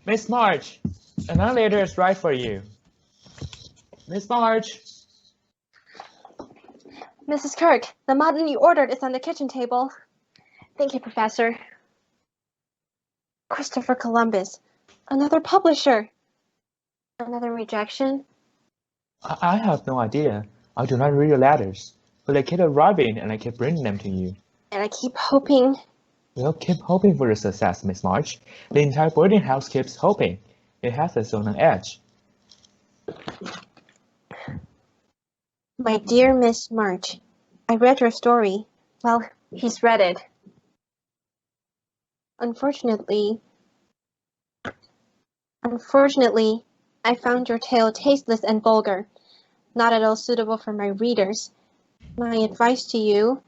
Miss March, an annihilator is right for you. Miss March. Mrs. Kirk, the modern you ordered is on the kitchen table. Thank you, Professor. Christopher Columbus, another publisher. Another rejection? I have no idea. I do not read your letters, but they keep arriving and I keep bringing them to you. And I keep hoping. We'll keep hoping for your success, Miss March. The entire boarding house keeps hoping. It has us on an edge. My dear Miss March, I read your story. Well, he's read it. Unfortunately, I found your tale tasteless and vulgar, not at all suitable for my readers. My advice to you...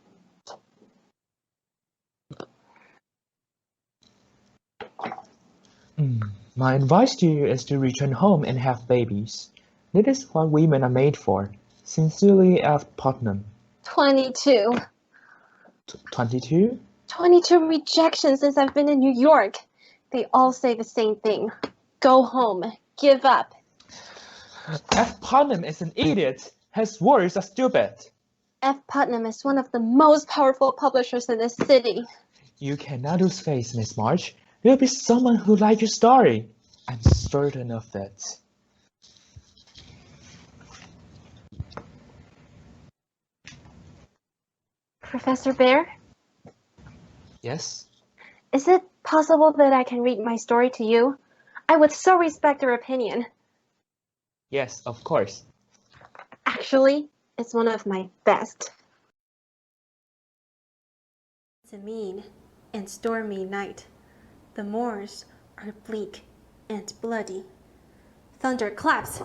My advice to you is to return home and have babies. That is what women are made for. Sincerely, F. Putnam. 22. 22? 22 rejections since I've been in New York. They all say the same thing. Go home. Give up. F. Putnam is an idiot. His words are stupid. F. Putnam is one of the most powerful publishers in this city. You cannot lose face, Miss March. There will be someone who likes your story. I'm certain of it. Professor Bear? Yes? Is it possible that I can read my story to you? I would so respect your opinion. Yes, of course. Actually, it's one of my best. It's a mean and stormy night. The moors are bleak and bloody. Thunder claps.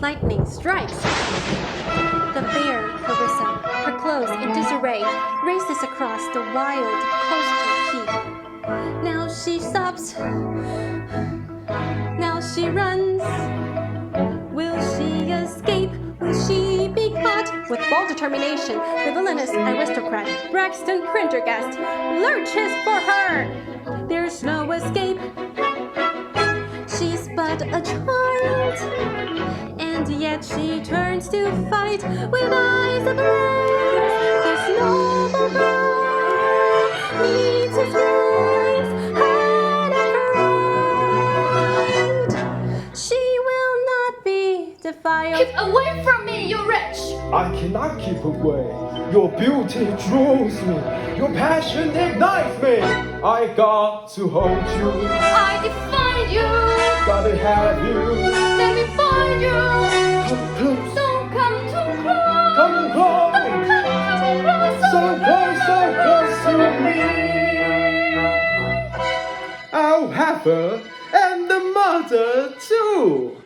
Lightning strikes. The fair Clarissa, her clothes in disarray, races across the wild coastal heath. Now she stops. Now she runs. Will she escape? Will she be caught? With bold determination, the villainous aristocrat, Braxton Prendergast, lurches for her. There's no escape. She's but a child, and yet she turns to fight with eyes ablaze. This noble girl meets his gaze, unafraid. She will not be defiled. Keep away from me, you wretch! I cannot keep away. Your beauty draws me. Your passion ignites me. I got to hold you. I define you. Gotta have you. Let me find you. Come close. Don't come too close. Come close. Don't come too close. So close to me. I'll have her and the mother too.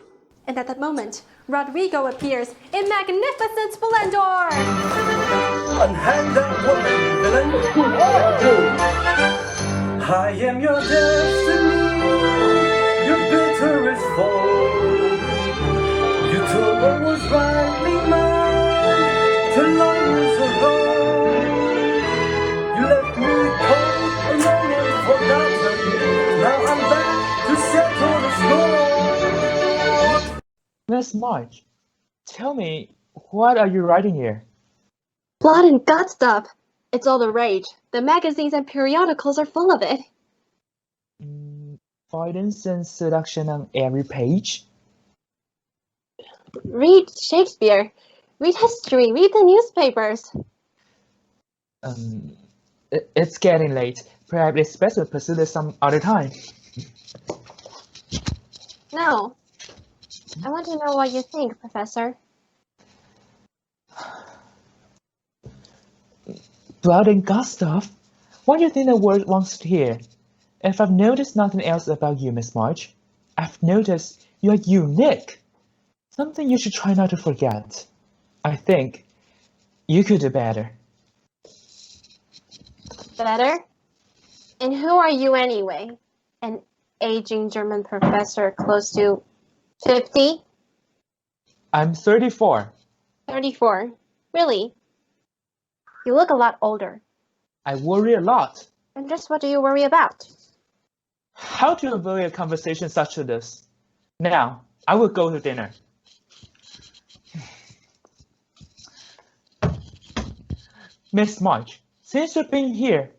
And at that moment, Rodrigo appears in magnificent splendor. Unhand that woman, villain. Who are you? I am your destiny, your bitterest foe. You told what was rightly mine till I was alone. You left me cold, alone and forgotten. Now I'm back to settle the score. Miss March, tell me, what are you writing here? Blood and gut stuff. It's all the rage. The magazines and periodicals are full of it. Violence and seduction on every page? Read Shakespeare. Read history. Read the newspapers. It's getting late. Perhaps it's best to pursue this some other time. No. I want to know what you think, Professor. Blood and gut stuff? What do you think the world wants to hear? If I've noticed nothing else about you, Miss March, I've noticed you're unique. Something you should try not to forget. I think you could do better. Better? And who are you anyway? An aging German professor close to 50? I'm 34. 34. Really? You look a lot older. I worry a lot. And just what do you worry about? How to avoid a conversation such as this? Now, I will go to dinner. Miss March, since you've been here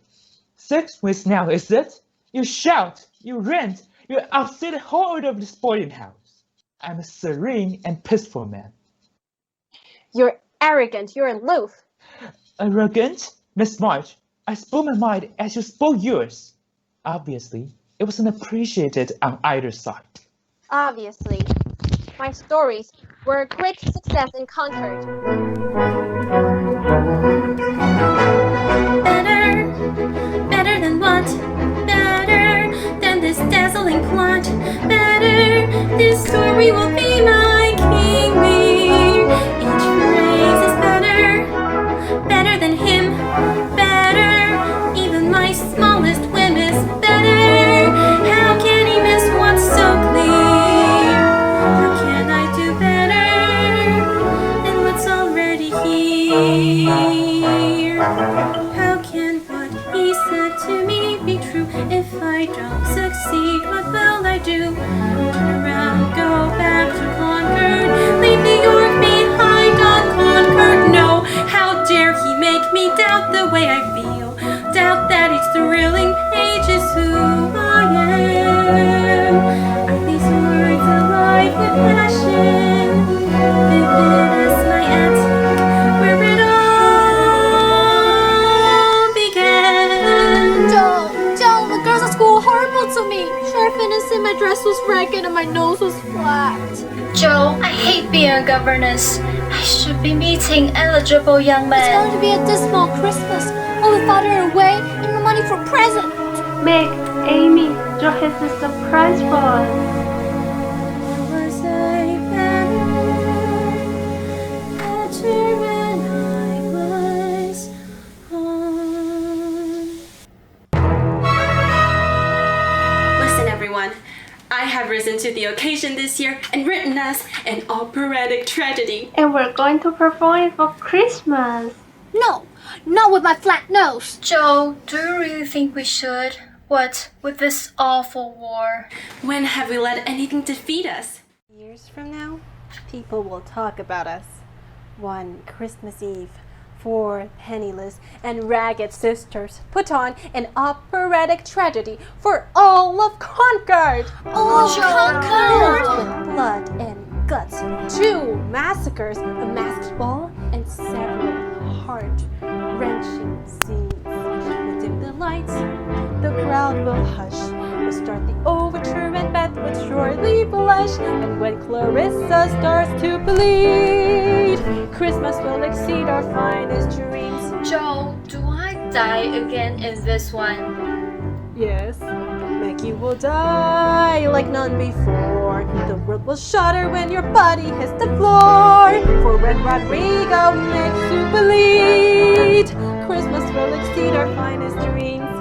6 weeks now, is it? You shout, you rant, you upset the whole order of the boarding house. I'm a serene and peaceful man. You're arrogant, you're aloof. Arrogant? Miss March, I spoke my mind as you spoke yours. Obviously, it wasn't appreciated on either side. Obviously, my stories were a great success in Concord. Better than what? Better than this dazzling plot. Better, this story will be my kingly. Each phrase is better than him. Better, even my smallest whim is better. How can he miss what's so clear? How can I do better than what's already here? How can what he said to me be true? If I don't succeed, what will I do? Turn around, go back to Concord, leave New York behind unconquered. No, how dare he make me doubt the way I feel? Doubt that each thrilling page is who I am. Are these words alive with passion? Vivid as my attic, where it all began. Joe, the girls at school were horrible to me. Sharp innocent, my dress was ragged and my nose was flat. Joe, I hate being a governess. I should be meeting eligible young It's going men. to be a dismal Christmas. All the father away and no money for present. Meg, Amy, Joe has a surprise for us. Was I better when I was home? Listen, everyone. I have risen to the occasion this year and written us an operatic tragedy. And we're going to perform it for Christmas. No, not with my flat nose. Joe, do you really think we should? What with this awful war? When have we let anything defeat us? Years from now, people will talk about us. One Christmas Eve, 4 penniless and ragged sisters put on an operatic tragedy for all of Concord. Concord! With blood and guts, 2 massacres, a masked ball, and several heart-wrenching scenes. We'll dim the lights, the crowd will hush. We'll start the overture and Beth would surely blush. And when Clarissa starts to bleed, Christmas will exceed our finest dreams. Joe, do I die again in this one? Yes, Maggie will die like none before. The world will shudder when your body hits the floor. For when Rodrigo makes you bleed, Christmas will exceed our finest dreams.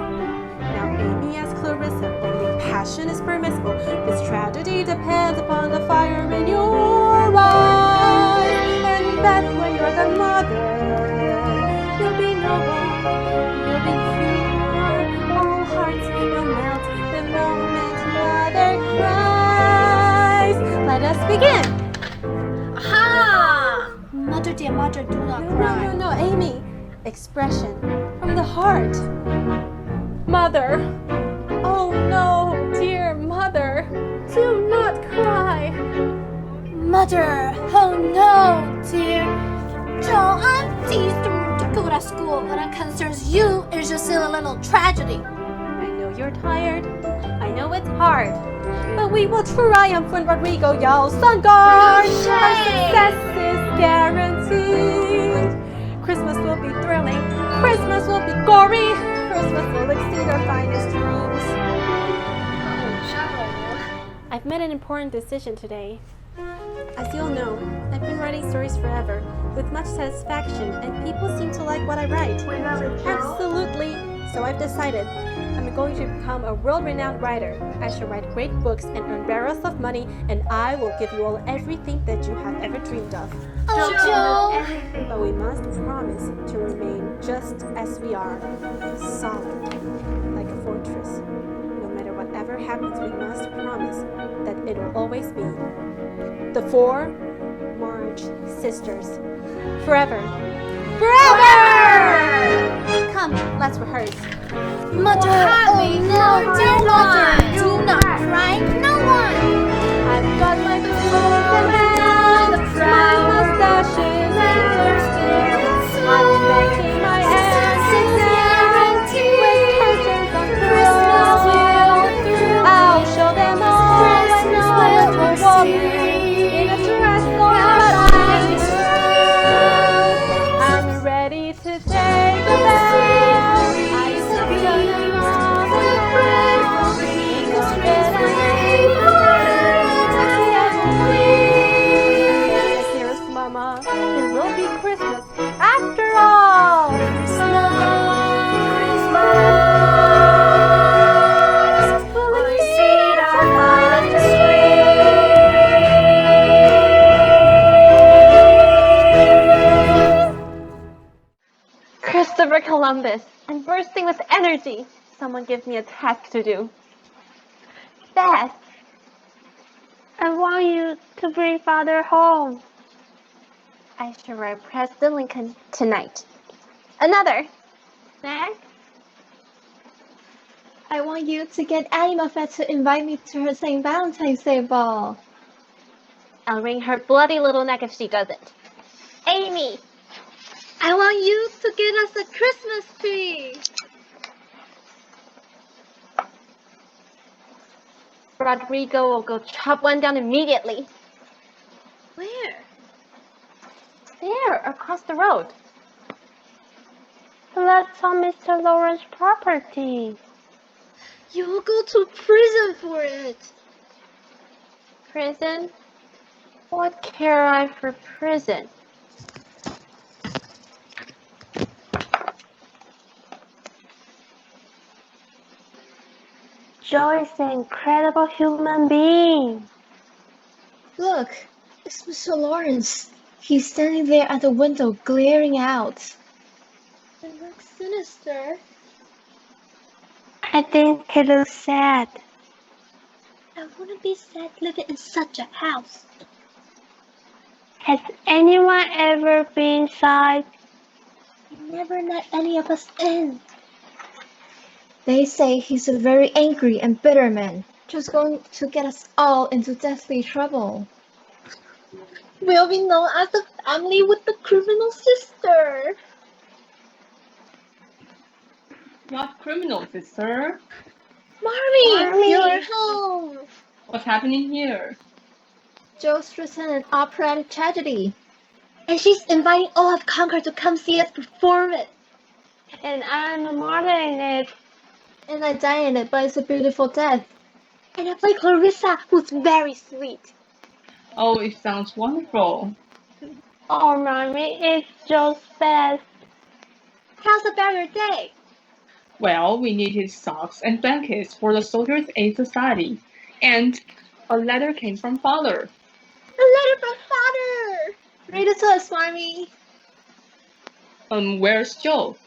Now Amy as Clarissa, only passion is permissible. This tragedy depends upon the fire in your eyes. And Beth, when you're the mother, you'll be noble, you'll be pure. All hearts will melt the moment mother cries. Let us begin. Aha! Mother, dear mother, do not No, cry. no, Amy. Expression from the heart. Mother. Oh no, dear mother. Do not cry. Mother, oh no, dear. Joe, I'm teased to go to school. What it concerns you is just a little tragedy. I know you're tired. I know it's hard. But we will triumph when Rodrigo yells on guard. Our success is guaranteed. Christmas will be thrilling. Christmas will be gory. Christmas will exceed our finest dreams. I've made an important decision today. As you'll know, I've been writing stories forever, with much satisfaction, and people seem to like what I write. Absolutely. So I've decided I'm going to become a world-renowned writer. I shall write great books and earn barrels of money, and I will give you all everything that you have ever dreamed of. Oh, Joe. But we must promise to remain just as we are, solid, like a fortress. No matter whatever happens, we must promise that it will always be the 4 March sisters. Forever. Forever! Come, let's rehearse. Mother, oh no, dear mother, do not cry, no one. I've got my boots and hands, my mustaches thirsty. I'm making my hands guarantee with curtains on pillows. I'll show them all when no one will walk in a dress or I'm ready to take a bow. I'm sitting on the ground. Here's Mama. It will be Christmas after all. Christopher Columbus, I'm bursting with energy. Someone give me a task to do. Beth, I want you to bring father home. I should write President Lincoln tonight. Another. Next. I want you to get Addie Moffat to invite me to her St. Valentine's Day ball. I'll wring her bloody little neck if she doesn't. Amy. I want you to get us a Christmas tree. Rodrigo will go chop one down immediately. Where? There, across the road. That's on Mr. Lawrence's property. You will go to prison for it. Prison? What care I for prison? Joe is an incredible human being. Look, it's Mr. Lawrence. He's standing there at the window, glaring out. It looks sinister. I think he looks sad. I wouldn't be sad living in such a house. Has anyone ever been inside? He never let any of us in. They say he's a very angry and bitter man, just going to get us all into deathly trouble. We'll be known as the family with the criminal sister. What criminal, sister? Marmy, you're home. What's happening here? Joe's written an operatic tragedy, and she's inviting all of Concord to come see us perform it. And I'm a mother in it. And I die in it, but it's a beautiful death. And I play Clarissa, who's very sweet. Oh, it sounds wonderful. Oh, Mommy, it's Joe's best. How's about your day? Well, we needed socks and blankets for the Soldiers' Aid Society. And a letter came from Father. A letter from Father! Read it to us, Marmy. Where's Joe?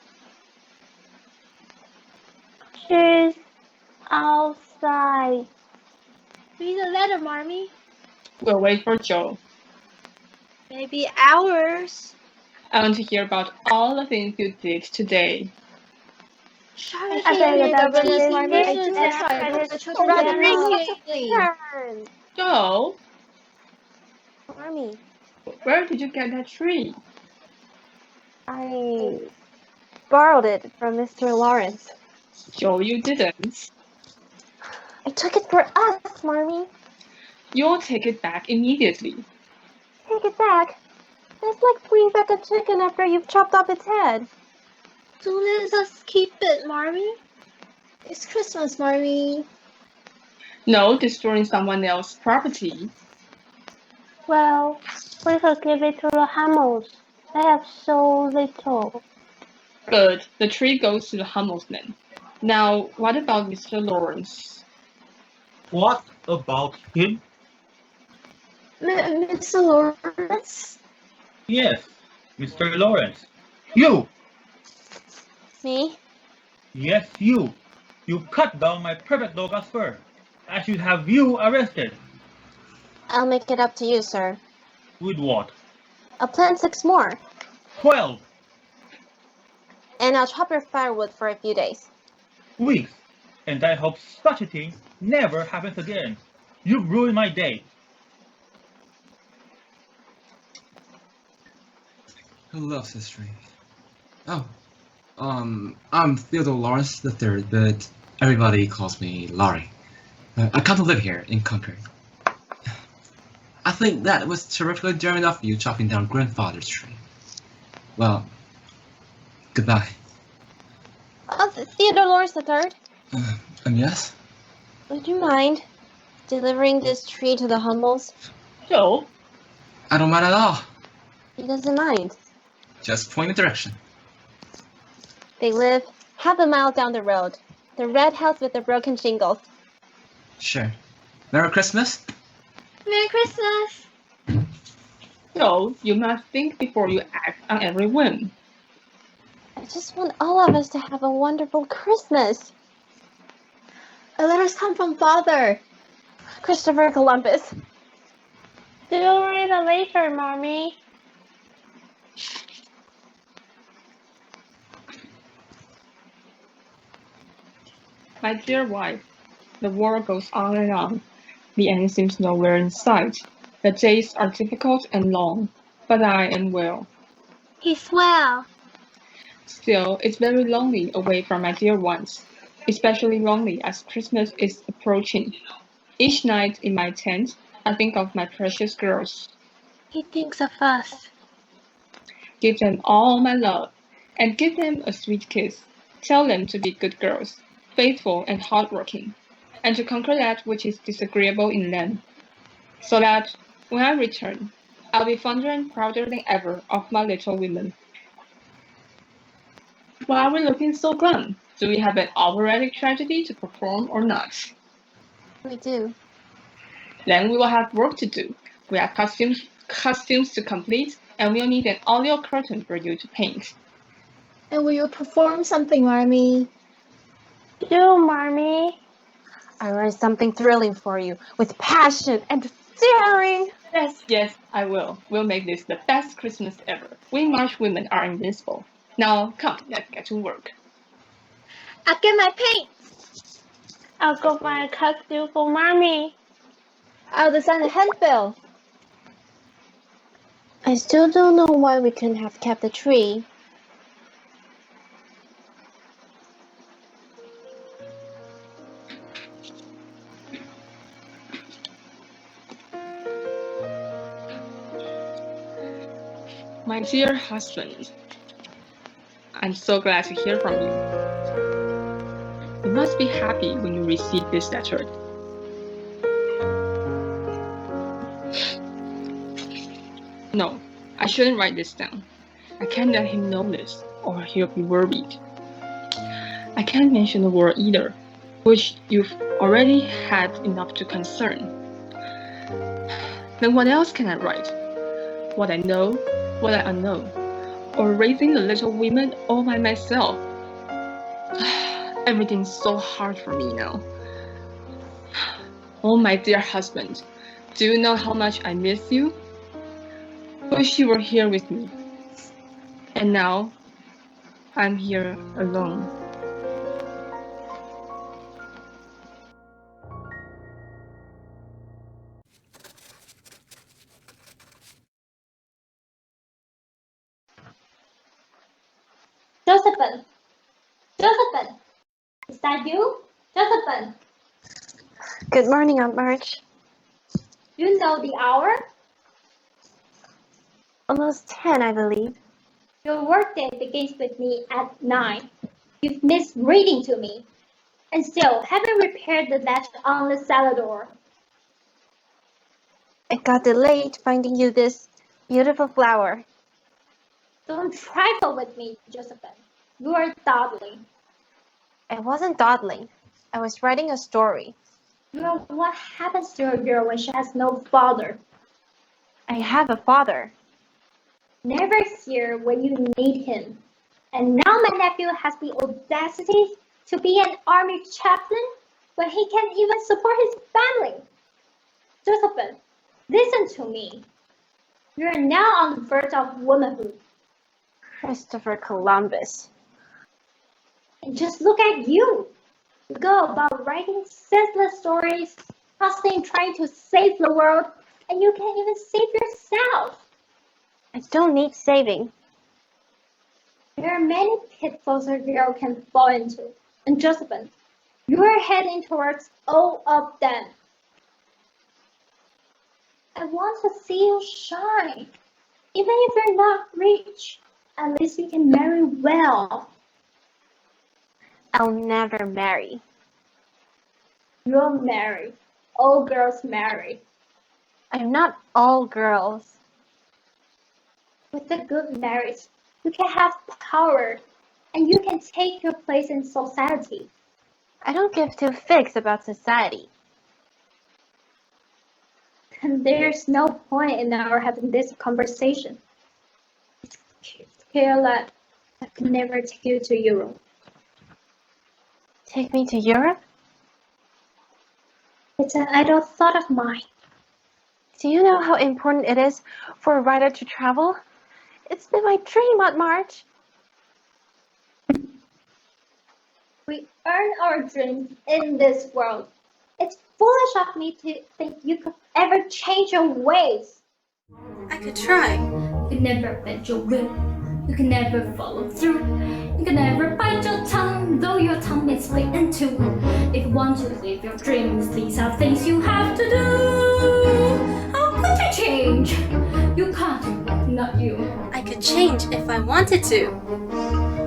She's outside. Read the letter, Marmy. We'll wait for Joe. Maybe hours. I want to hear about all the things you did today. Sorry, Joe, Marmy, where did you get that tree? I borrowed it from Mr. Lawrence. Joe, you didn't. I took it for us, Marmy. You'll take it back immediately. Take it back? That's like bringing back a chicken after you've chopped off its head. Don't let us keep it, Marmy. It's Christmas, Marmy. No destroying someone else's property. Well, we could give it to the Hummels. They have so little. Good. The tree goes to the Hummels then. Now, what about Mr. Lawrence? What about him? Mr. Lawrence? Yes, Mr. Lawrence. You! Me? Yes, you! You cut down my private dog as fur. I should have you arrested. I'll make it up to you, sir. With what? I'll plant 6 more. 12 And I'll chop your firewood for a few days. weeks. And I hope such a thing never happens again. You've ruined my day. Who loves history? Oh, I'm Theodore Lawrence III, but everybody calls me Laurie. I come to live here in Concord. I think that was terrifically daring of you chopping down grandfather's tree. Well, goodbye. Theodore Lawrence III, And yes? would you mind delivering this tree to the Hummels? So, I don't mind at all. He doesn't mind. Just point the direction. They live half a mile down the road. The red house with the broken shingles. Sure. Merry Christmas? Merry Christmas! so you must think before you act on every whim. I just want all of us to have a wonderful Christmas. A letter's come from Father. Christopher Columbus. Do you read it later, Mommy? My dear wife, the war goes on and on. The end seems nowhere in sight. The days are difficult and long, but I am well. He's well. Still, it's very lonely away from my dear ones, especially lonely as Christmas is approaching. Each night in my tent, I think of my precious girls. He thinks of us. Give them all my love, and give them a sweet kiss. Tell them to be good girls, faithful and hardworking, and to conquer that which is disagreeable in them, so that when I return, I'll be fonder and prouder than ever of my little women. Why are we looking so glum? Do we have an operatic tragedy to perform or not? We do. Then we will have work to do. We have costumes to complete, and we'll need an audio curtain for you to paint. And will you perform something, Marmee? Do, Mommy. I write something thrilling for you, with passion and daring. Yes, I will. We'll make this the best Christmas ever. We March women are invincible. Now, come, let's get to work. I'll get my paint. I'll go find a costume for Mommy. I'll design a handbill. I still don't know why we couldn't have kept the tree. My dear husband, I'm so glad to hear from you. You must be happy when you receive this letter. No, I shouldn't write this down. I can't let him know this, or he'll be worried. I can't mention the war either, which you've already had enough to concern. Then what else can I write? What I know, what I unknow, or raising the little women all by myself. Everything's so hard for me now. Oh, my dear husband, do you know how much I miss you? Wish you were here with me. And now, I'm here alone. Josephine! Josephine! Is that you? Josephine! Good morning, Aunt March. You know the hour? Almost 10, I believe. Your workday begins with me at 9. You've missed reading to me, and still haven't repaired the latch on the cellar door. I got delayed finding you this beautiful flower. Don't trifle with me, Josephine. You are dawdling. I wasn't dawdling. I was writing a story. You know what happens to a girl when she has no father. I have a father. Never here when you need him. And now my nephew has the audacity to be an army chaplain? when he can't even support his family? Josephine, listen to me. You are now on the verge of womanhood. Christopher Columbus. And just look at you. You go about writing senseless stories, hustling, trying to save the world, and you can't even save yourself. I don't need saving. There are many pitfalls a girl can fall into, and Josephine, you are heading towards all of them. I want to see you shine. Even if you're not rich, at least you can marry well. I'll never marry. You'll marry. All girls marry. I'm not all girls. With a good marriage, you can have power, and you can take your place in society. I don't give two figs about society. And there's no point in our having this conversation. It's clear that I could never take you to Europe. Take me to Europe? It's an idle thought of mine. Do you know how important it is for a writer to travel? It's been my dream, Aunt March. We earn our dreams in this world. It's foolish of me to think you could ever change your ways. I could try. You can never bend your will. You can never follow through. You can never bite your tongue, though your tongue is split in two. If you want to live your dreams, these are things you have to do. How could you change? You can't, not you. I could change if I wanted to.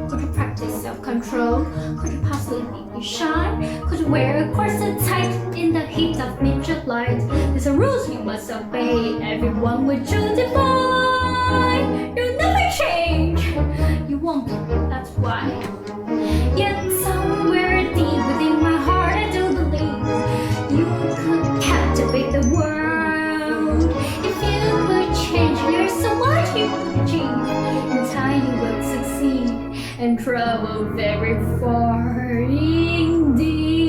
Could you practice self-control? Could you possibly be shy? Could you wear a corset tight in the heat of mid-July? These are rules you must obey. Everyone would you defy. You'll never change. You won't, that's why. Yet somewhere deep within my heart I do believe you could captivate the world. If you could change, there's so much you could achieve. In time you will succeed and travel very far indeed.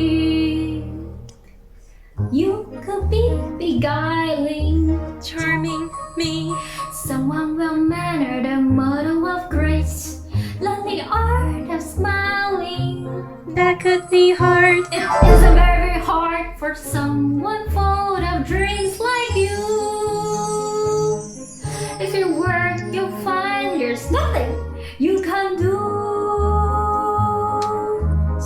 You could be beguiling, Charming me. someone well-mannered, a model of grace, learn the art of smiling. That could be hard. It isn't very hard for someone full of dreams like you. If you work, you'll find there's nothing you can do.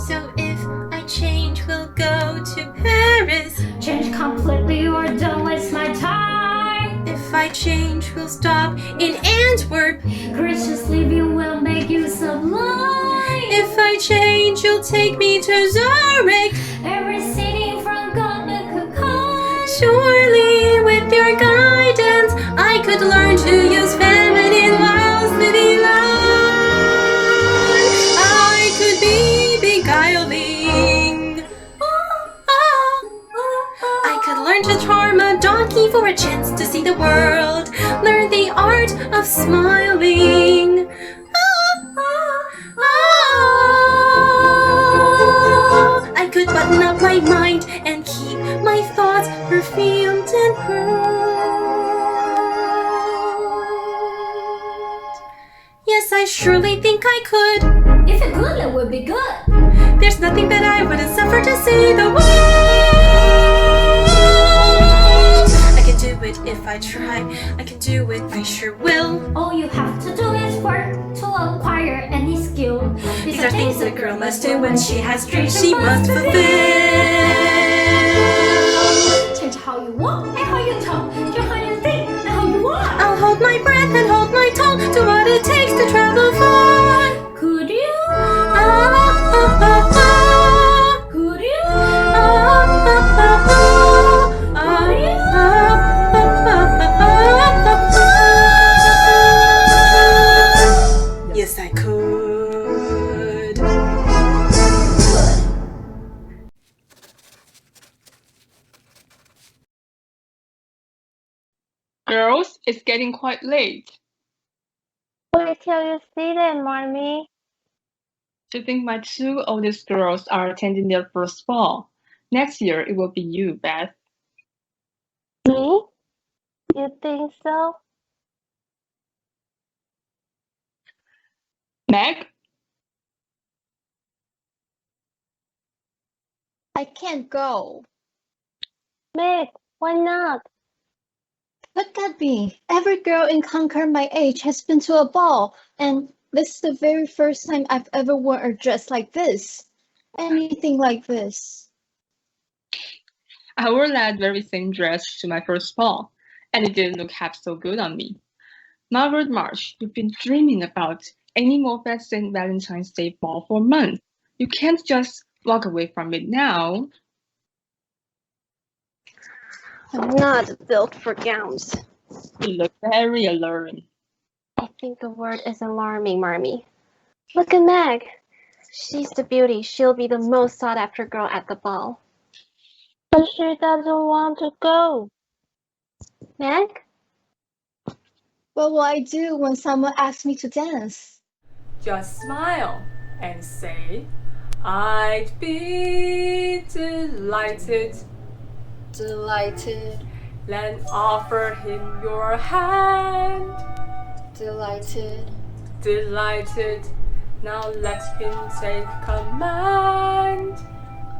So if I change, we'll go to Paris. Change completely or don't waste my time. If I change, we'll stop in Antwerp. Gracious living will make you sublime. If I change, you'll take me to Zurich. Every city from Ghana could come. Surely, with your guidance, I could learn to use feminine whilst living on. I could be beguiling. I could learn to charm a donkey for a chance to see the world. Learn the art of smiling. I could button up my mind and keep my thoughts perfumed and pearled. Yes, I surely think I could. If you could, it would be good. There's nothing that I wouldn't suffer to see the world. I can do it if I try. I can do it, I sure will. All you have to do is work to acquire any skill. These are things a girl must do when she has dreams she must fulfill. Change how you walk and how you talk. Change how you think and how you walk. I'll hold my breath and hold my tongue. Do what it takes to travel far. Could you? Could you? Yes, I could. Girls, it's getting quite late. Wait till you see them, Mommy. To think my two oldest girls are attending their first ball. Next year, it will be you, Beth. Me? You think so? Meg? I can't go. Meg, why not? Look at me. Every girl in Concord my age has been to a ball, and this is the very first time I've ever worn a dress like this. Anything like this. I wore that very same dress to my first ball, and it didn't look half so good on me. Margaret March, you've been dreaming about any more St. Valentine's Day ball for months. You can't just walk away from it now. I'm not built for gowns. You look very alluring. I think the word is alarming, Marmee. Look at Meg. She's the beauty. She'll be the most sought-after girl at the ball. But she doesn't want to go. Meg? What will I do when someone asks me to dance? Just smile and say, I'd be delighted. Delighted. Then offer him your hand. Delighted. Delighted. Now let him take command.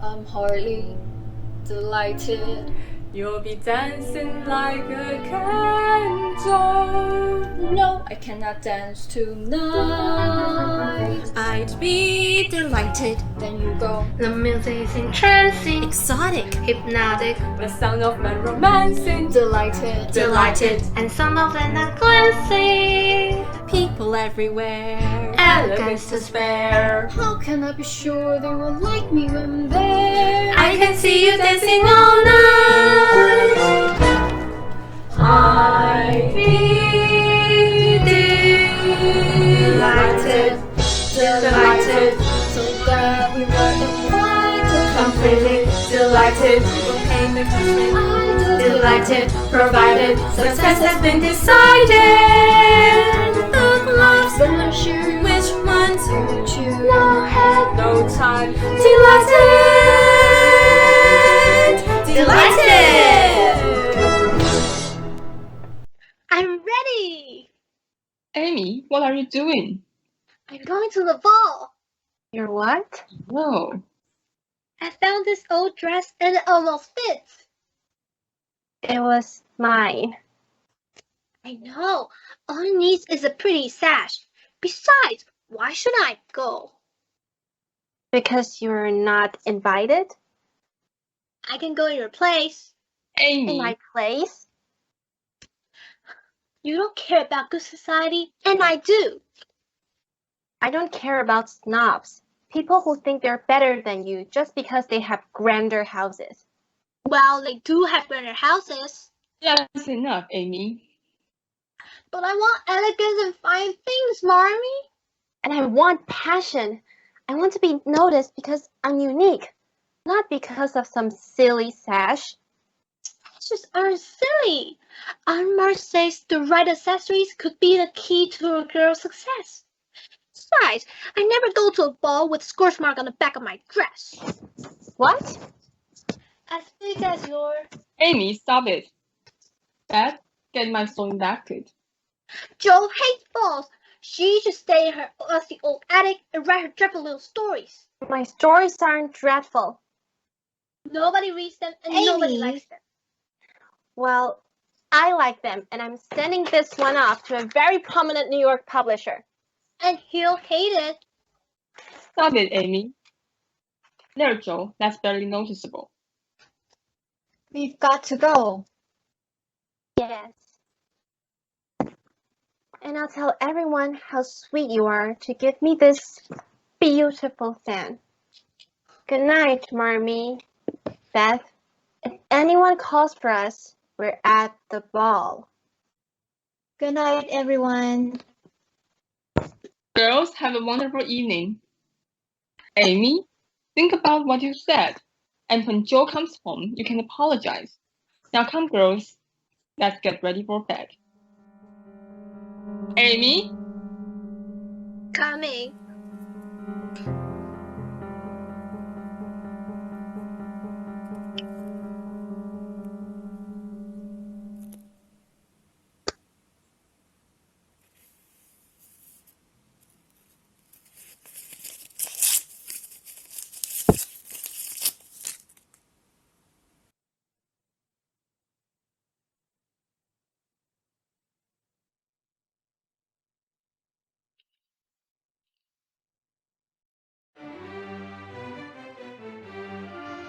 I'm hardly delighted. You'll be dancing like a candle. No, I cannot dance tonight. I'd be delighted. Then you go. The music is entrancing, exotic, hypnotic. The sound of men romancing. Delighted. Delighted. And some of them are glancing. People everywhere. Elegance to spare. How can I be sure they will like me when I'm there? I can see you dancing all night. I'd be delighted. Delighted. So glad we were invited. Completely delighted. Came the country. Delighted. Provided success has been decided. Look, love's Gonna choose which one to choose. No head. No time. Delighted. Delighted. I'm ready. Amy, what are you doing? I'm going to the ball. You're what? Whoa. I found this old dress and it almost fits. It was mine. I know. All it needs is a pretty sash. Besides, why should I go? Because you're not invited? I can go in your place. Amy. In my place? You don't care about good society, and I do. I don't care about snobs. People who think they're better than you just because they have grander houses. Well, they do have grander houses. That's enough, Amy. But I want elegance and fine things, Marmee. And I want passion. I want to be noticed because I'm unique, not because of some silly sash. Sashes aren't silly. Aunt March says the right accessories could be the key to a girl's success. Besides, I never go to a ball with a scorch mark on the back of my dress. What? As big as yours. Amy, stop it. Beth, get my sewing basket. Jo hates balls. She should stay in her rusty old attic and write her dreadful little stories. My stories aren't dreadful. Nobody reads them and Amy. nobody likes them. Well, I like them, and I'm sending this one off to a very prominent New York publisher. And he'll hate it. Stop it, Amy. There, Joe, that's barely noticeable. We've got to go. Yes. And I'll tell everyone how sweet you are to give me this beautiful fan. Good night, Marmee. Beth, if anyone calls for us, we're at the ball. Good night, everyone. Girls, have a wonderful evening. Amy, think about what you said. And when Joe comes home, you can apologize. Now come, girls. Let's get ready for bed. Amy? Coming.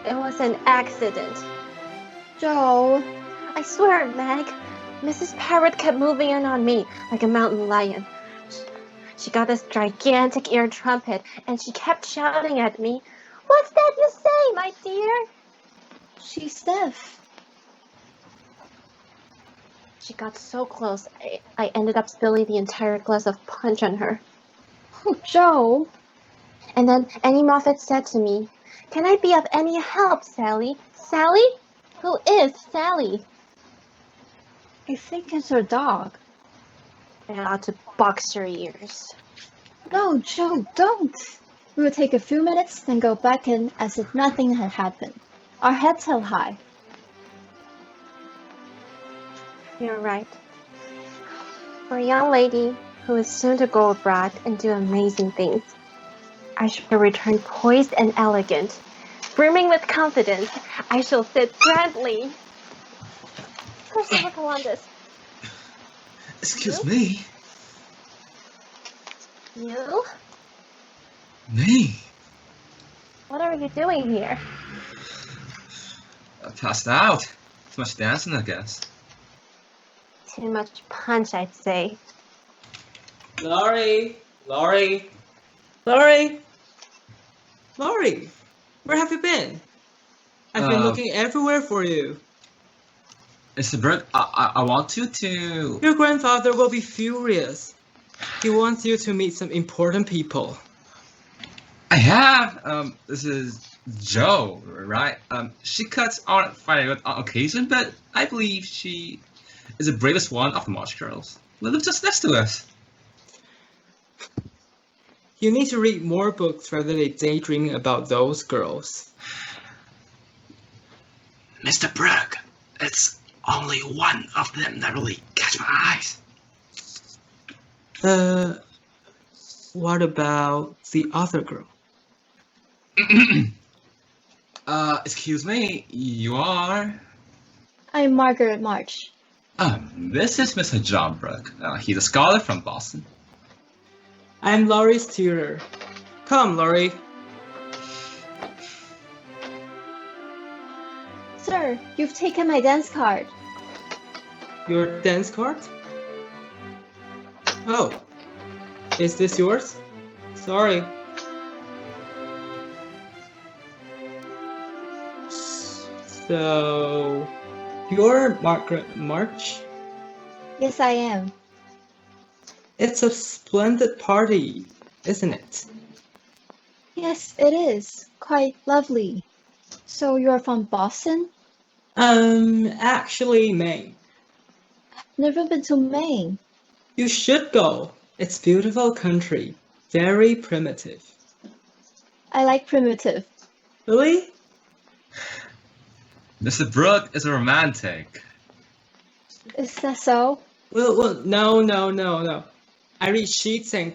It was an accident. Joe. I swear, Meg, Mrs. Parrot kept moving in on me like a mountain lion. She got this gigantic ear trumpet, and she kept shouting at me, "What's that you say, my dear?" She's deaf. She got so close, I ended up spilling the entire glass of punch on her. Oh, Joe. And then Annie Moffat said to me, "Can I be of any help, Sally?" Sally? Who is Sally? I think it's her dog. I ought to box her ears. No, Joe, don't. We will take a few minutes, then go back in as if nothing had happened. Our heads held high. You're right. For a young lady who is soon to go abroad and do amazing things, I shall return poised and elegant. Brimming with confidence, I shall sit grandly. Christopher Columbus. Excuse me? You? Me? What are you doing here? I passed out. Too much dancing, I guess. Too much punch, I'd say. Laurie! Laurie! Laurie! Laurie! Where have you been? I've been looking everywhere for you. Mr. Brooke, I want you to... Your grandfather will be furious. He wants you to meet some important people. I have. This is Jo, right? She cuts on fire on occasion, but I believe she is the bravest one of the March girls. They live just next to us. You need to read more books rather than daydreaming about those girls. Mr. Brooke, it's only one of them that really catch my eyes. What about the other girl? Excuse me, you are? I'm Margaret March. This is Mr. John Brooke. He's a scholar from Boston. I'm Laurie's tutor. Come, Laurie. Sir, you've taken my dance card. Your dance card? Oh, is this yours? Sorry. So, you're Margaret March? Yes, I am. It's a splendid party, isn't it? Yes, it is. Quite lovely. So you're from Boston? Actually, Maine. Never been to Maine. You should go. It's beautiful country. Very primitive. I like primitive. Really? Mr. Brooke is a romantic. Is that so? Well, no. I read Keats and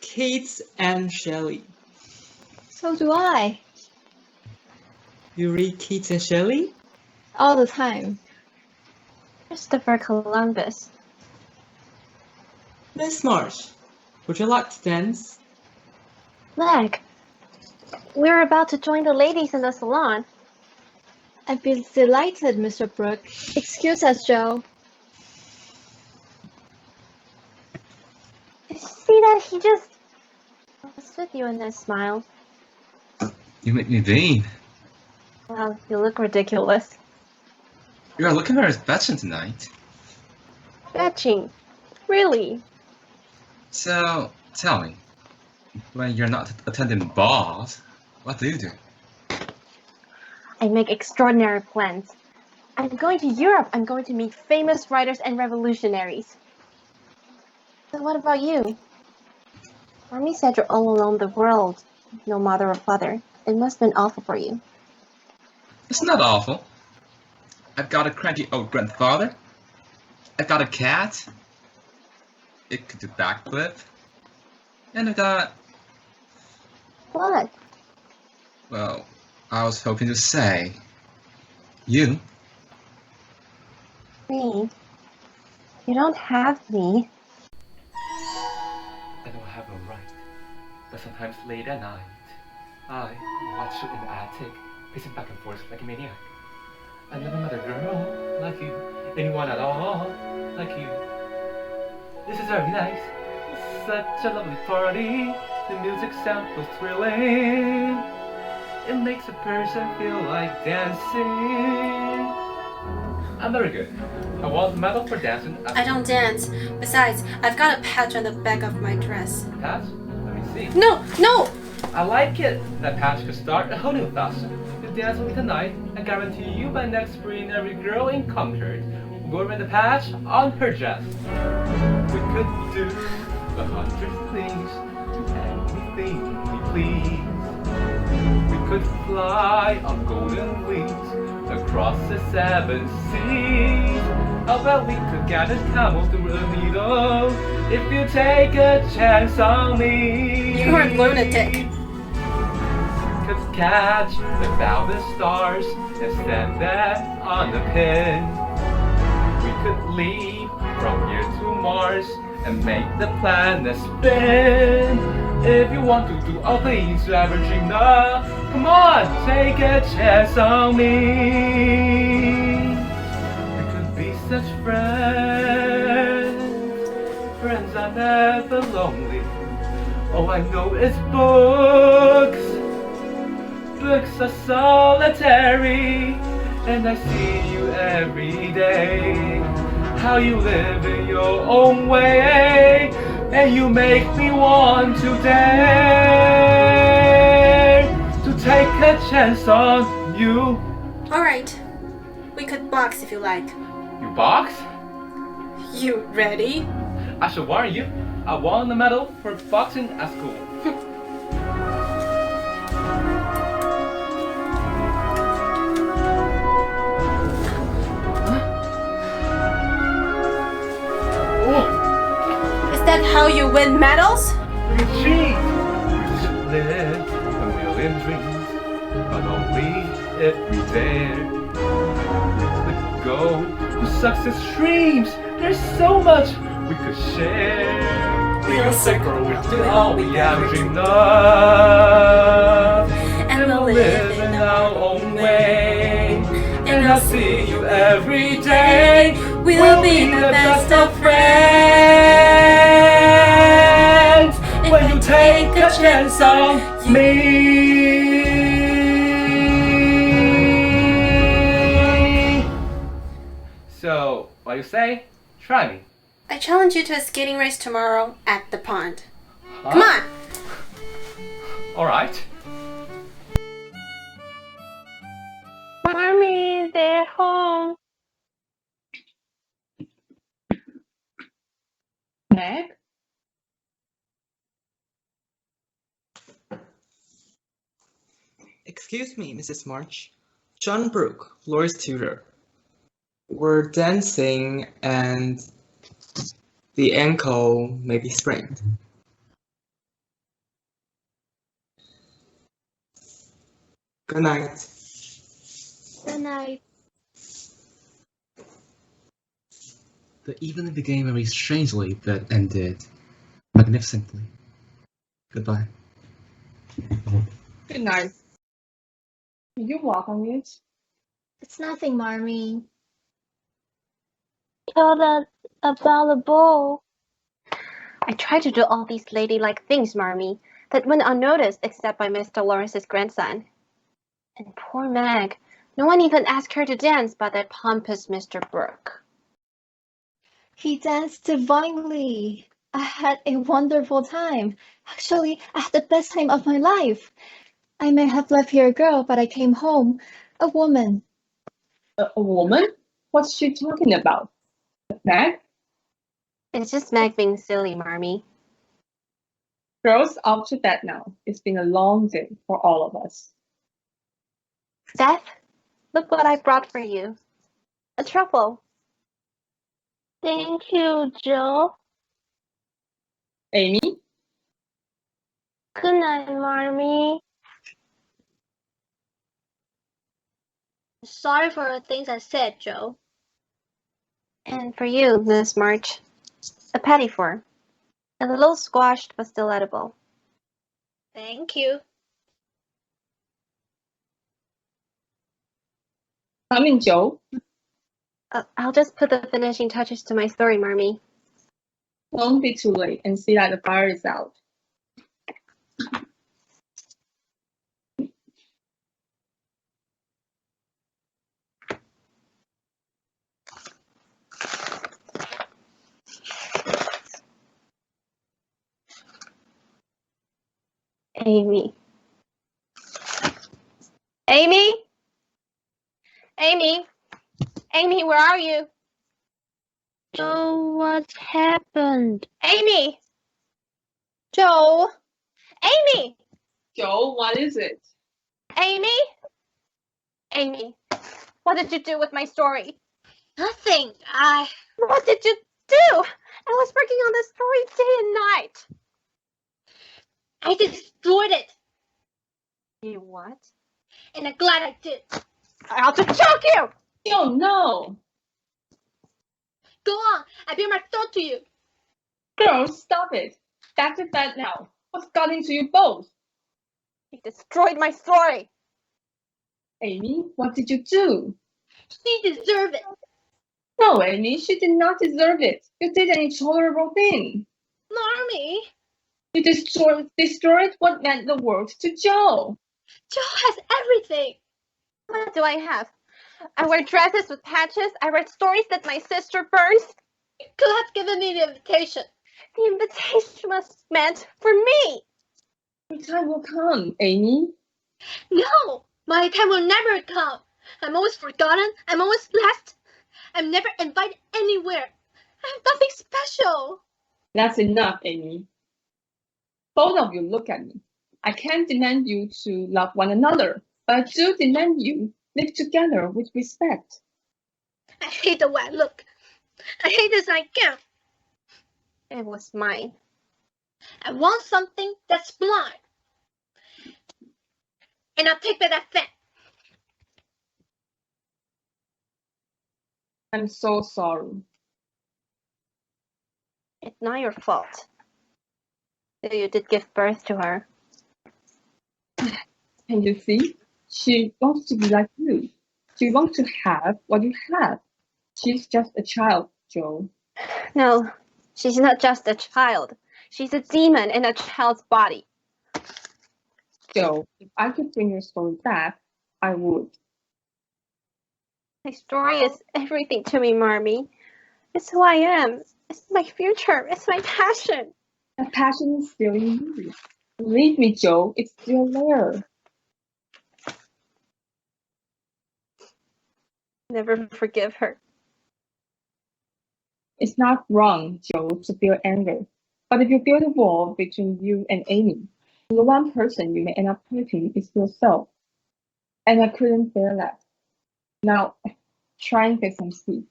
Keats and Shelley. So do I. You read Keats and Shelley? All the time. Christopher Columbus. Miss March, would you like to dance? Meg, we're about to join the ladies in the salon. I'd be delighted, Mr. Brooke. Excuse us, Joe. See that he just was with you in that smile. You make me vain. Well, you look ridiculous. You're looking very fetching tonight. Fetching? Really? So, tell me, when you're not attending balls, what do you do? I make extraordinary plans. I'm going to Europe. I'm going to meet famous writers and revolutionaries. So what about you? Mommy said you're all alone in the world, no mother or father. It must have been awful for you. It's not awful. I've got a cranky old grandfather. I've got a cat. It could do backflip. And I've got... What? Well, I was hoping to say... You. Me? You don't have me. I don't have a right, but sometimes late at night, I watched you in the attic, pacing back and forth like a maniac. I never met a girl like you, anyone at all like you. This is very nice, such a lovely party. The music sounds so thrilling. It makes a person feel like dancing. I'm very good. I won the medal for dancing. I don't dance. Besides, I've got a patch on the back of my dress. Patch? Let me see. No, no! I like it. That patch could start a whole new fashion. You dance with me tonight. I guarantee you by next spring every girl in Concord will go around the patch on her dress. We could do 100 things, anything we please. We could fly on golden wings across the 7 seas. How about we could get a camel through a needle if you take a chance on me? You are a lunatic. Could catch the thousand stars and stand them on the pin. We could leave from here to Mars and make the planet spin. If you want to do all things you ever dreamed of, come on, take a chance on me. We could be such friends, friends are never lonely. All I know is books. Books are solitary, and I see you every day. How you live in your own way, and you make me want to dare to take a chance on you. Alright, we could box if you like. You box? You ready? I should warn you, I won the medal for boxing at school. Is that how you win medals? You cheat! You should live a million dreams, but only if we dare. We could go to success dreams. There's so much we could share. We'll circle with all we ever dreamed of, and we'll live in our own way. And I'll see you every day. We'll be the best of friends when you take a chance on me. So, what do you say? Try me. I challenge you to a skating race tomorrow at the pond. Huh? Come on! Alright. Mommy, they're home. Meg? Excuse me, Mrs. March. John Brooke, Laura's tutor. We're dancing and the ankle may be sprained. Good night. Good night. The evening began very strangely, but ended magnificently. Goodbye. Good night. Did you walk on it? It's nothing, Marmee. Told us about the ball. I try to do all these ladylike things, Marmee, that went unnoticed except by Mr. Lawrence's grandson. And poor Meg, no one even asked her to dance but that pompous Mr. Brooke. He danced divinely. I had a wonderful time. Actually, I had the best time of my life. I may have left here a girl, but I came home a woman. A woman? What's she talking about? Meg? It's just Meg being silly, Marmee. Girls, off to bed now. It's been a long day for all of us. Seth, look what I brought for you. A truffle. Thank you, Joe. Amy? Good night, Marmee. Sorry for the things I said, Joe. And for you, Miss March. A petit four. A little squashed but still edible. Thank you. Come in, Joe. I'll just put the finishing touches to my story, Marmee. Won't be too late and see that the fire is out. Amy. Amy? Amy? Amy, where are you? So what happened? Amy! Joe! Amy! Joe, what is it? Amy? Amy, what did you do with my story? Nothing. What did you do? I was working on this story day and night. I destroyed it. You what? And I'm glad I did. I have to choke you! Oh, no. Go on. I bear my thought to you. Girls, stop it. Back to bed now. What's got into you both? You destroyed my story. Amy, what did you do? She deserved it. No, Amy, she did not deserve it. You did an intolerable thing. Marmee. You destroyed what meant the world to Joe. Joe has everything. What do I have? I wear dresses with patches. I write stories that my sister burns. You could have given me the invitation. The invitation was meant for me. Your time will come, Amy. No, my time will never come. I'm always forgotten. I'm always left. I'm never invited anywhere. I have nothing special. That's enough, Amy. Both of you look at me. I can't demand you to love one another, but I do demand you live together with respect. I hate the way I look. I hate this nightgown. It was mine. I want something that's blind. And I'll take back that fan. I'm so sorry. It's not your fault. Though you did give birth to her. Can you see? She wants to be like you. She wants to have what you have. She's just a child, Joe. No, she's not just a child. She's a demon in a child's body. Joe, if I could bring your story back, I would. My story is everything to me, Marmee. It's who I am. It's my future. It's my passion. That passion is still in you. Believe me, Joe, it's still there. Never forgive her. It's not wrong, Joe, to feel anger. But if you build a wall between you and Amy, the one person you may end up hurting is yourself. And I couldn't bear that. Now, try and get some sleep.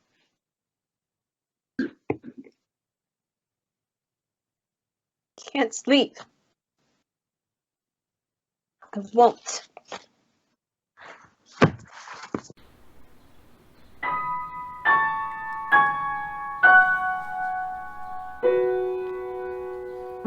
Can't sleep. I won't.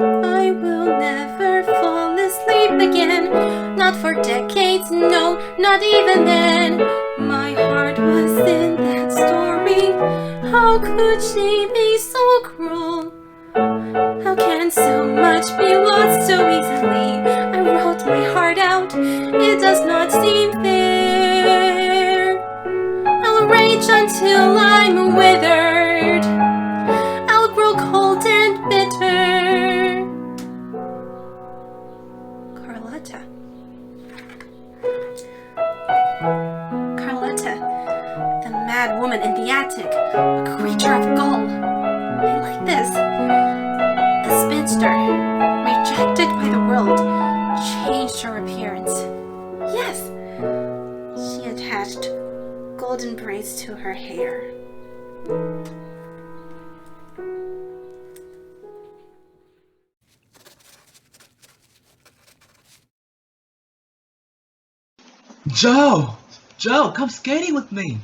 I will never fall asleep again. Not for decades, no, not even then. My heart was in that story. How could she be so cruel? How can so much be lost so easily? I wrote my heart out, it does not seem fair. I'll rage until I'm withered. I'll grow cold and bitter. Carlotta. Carlotta, the mad woman in the attic, a creature of gall. I like this. A spinster, rejected by the world, changed her appearance. Yes, she attached golden braids to her hair. Joe! Joe, come skating with me!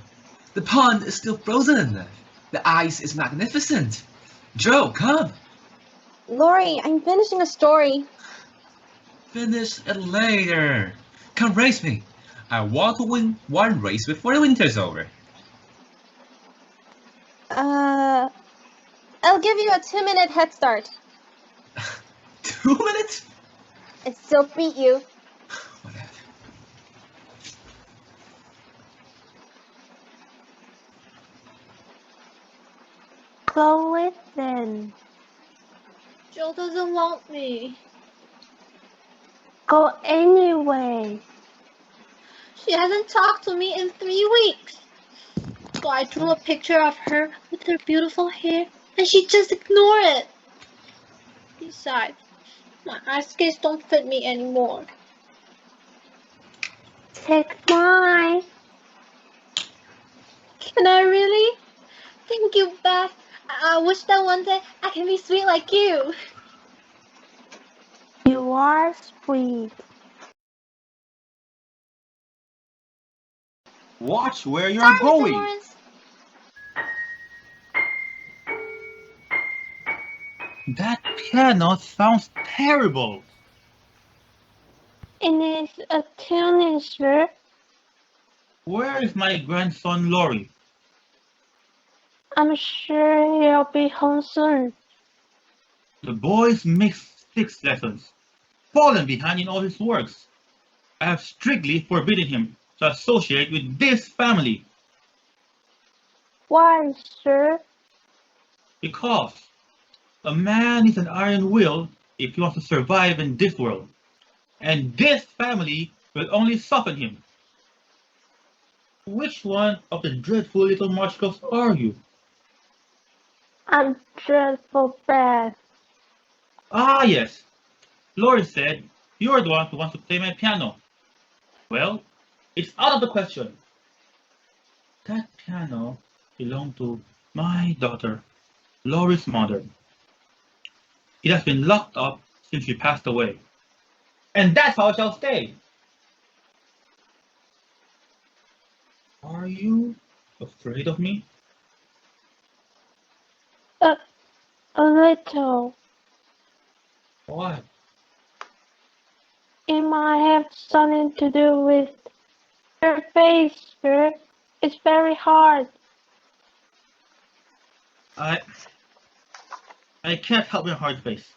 The pond is still frozen. The ice is magnificent. Joe, come! Lori, I'm finishing a story. Finish it later. Come race me. I want to win one race before the winter's over. I'll give you a 2-minute head start. 2 minutes? I still beat you. Whatever. Go with them. Joe doesn't want me. Go anyway. She hasn't talked to me in 3 weeks. So I drew a picture of her with her beautiful hair, and she just ignored it. Besides, my ice skates don't fit me anymore. Take mine. Can I really? Thank you, Beth. I wish that one day I can be sweet like you. You are sweet. Watch where you're going. Lawrence. That piano sounds terrible. It is a teenager. Where is my grandson Laurie? I'm sure he'll be home soon. The boy's missed 6 lessons, fallen behind in all his works. I have strictly forbidden him to associate with this family. Why, sir? Because a man needs an iron will if he wants to survive in this world. And this family will only soften him. Which one of the dreadful little March girls are you? I'm dreadful bad. Ah, yes. Laurie said you're the one who wants to play my piano. Well, it's out of the question. That piano belonged to my daughter, Laurie's mother. It has been locked up since she passed away. And that's how it shall stay. Are you afraid of me? A little. What? It might have something to do with your face, sir. It's very hard. I can't help my hard face.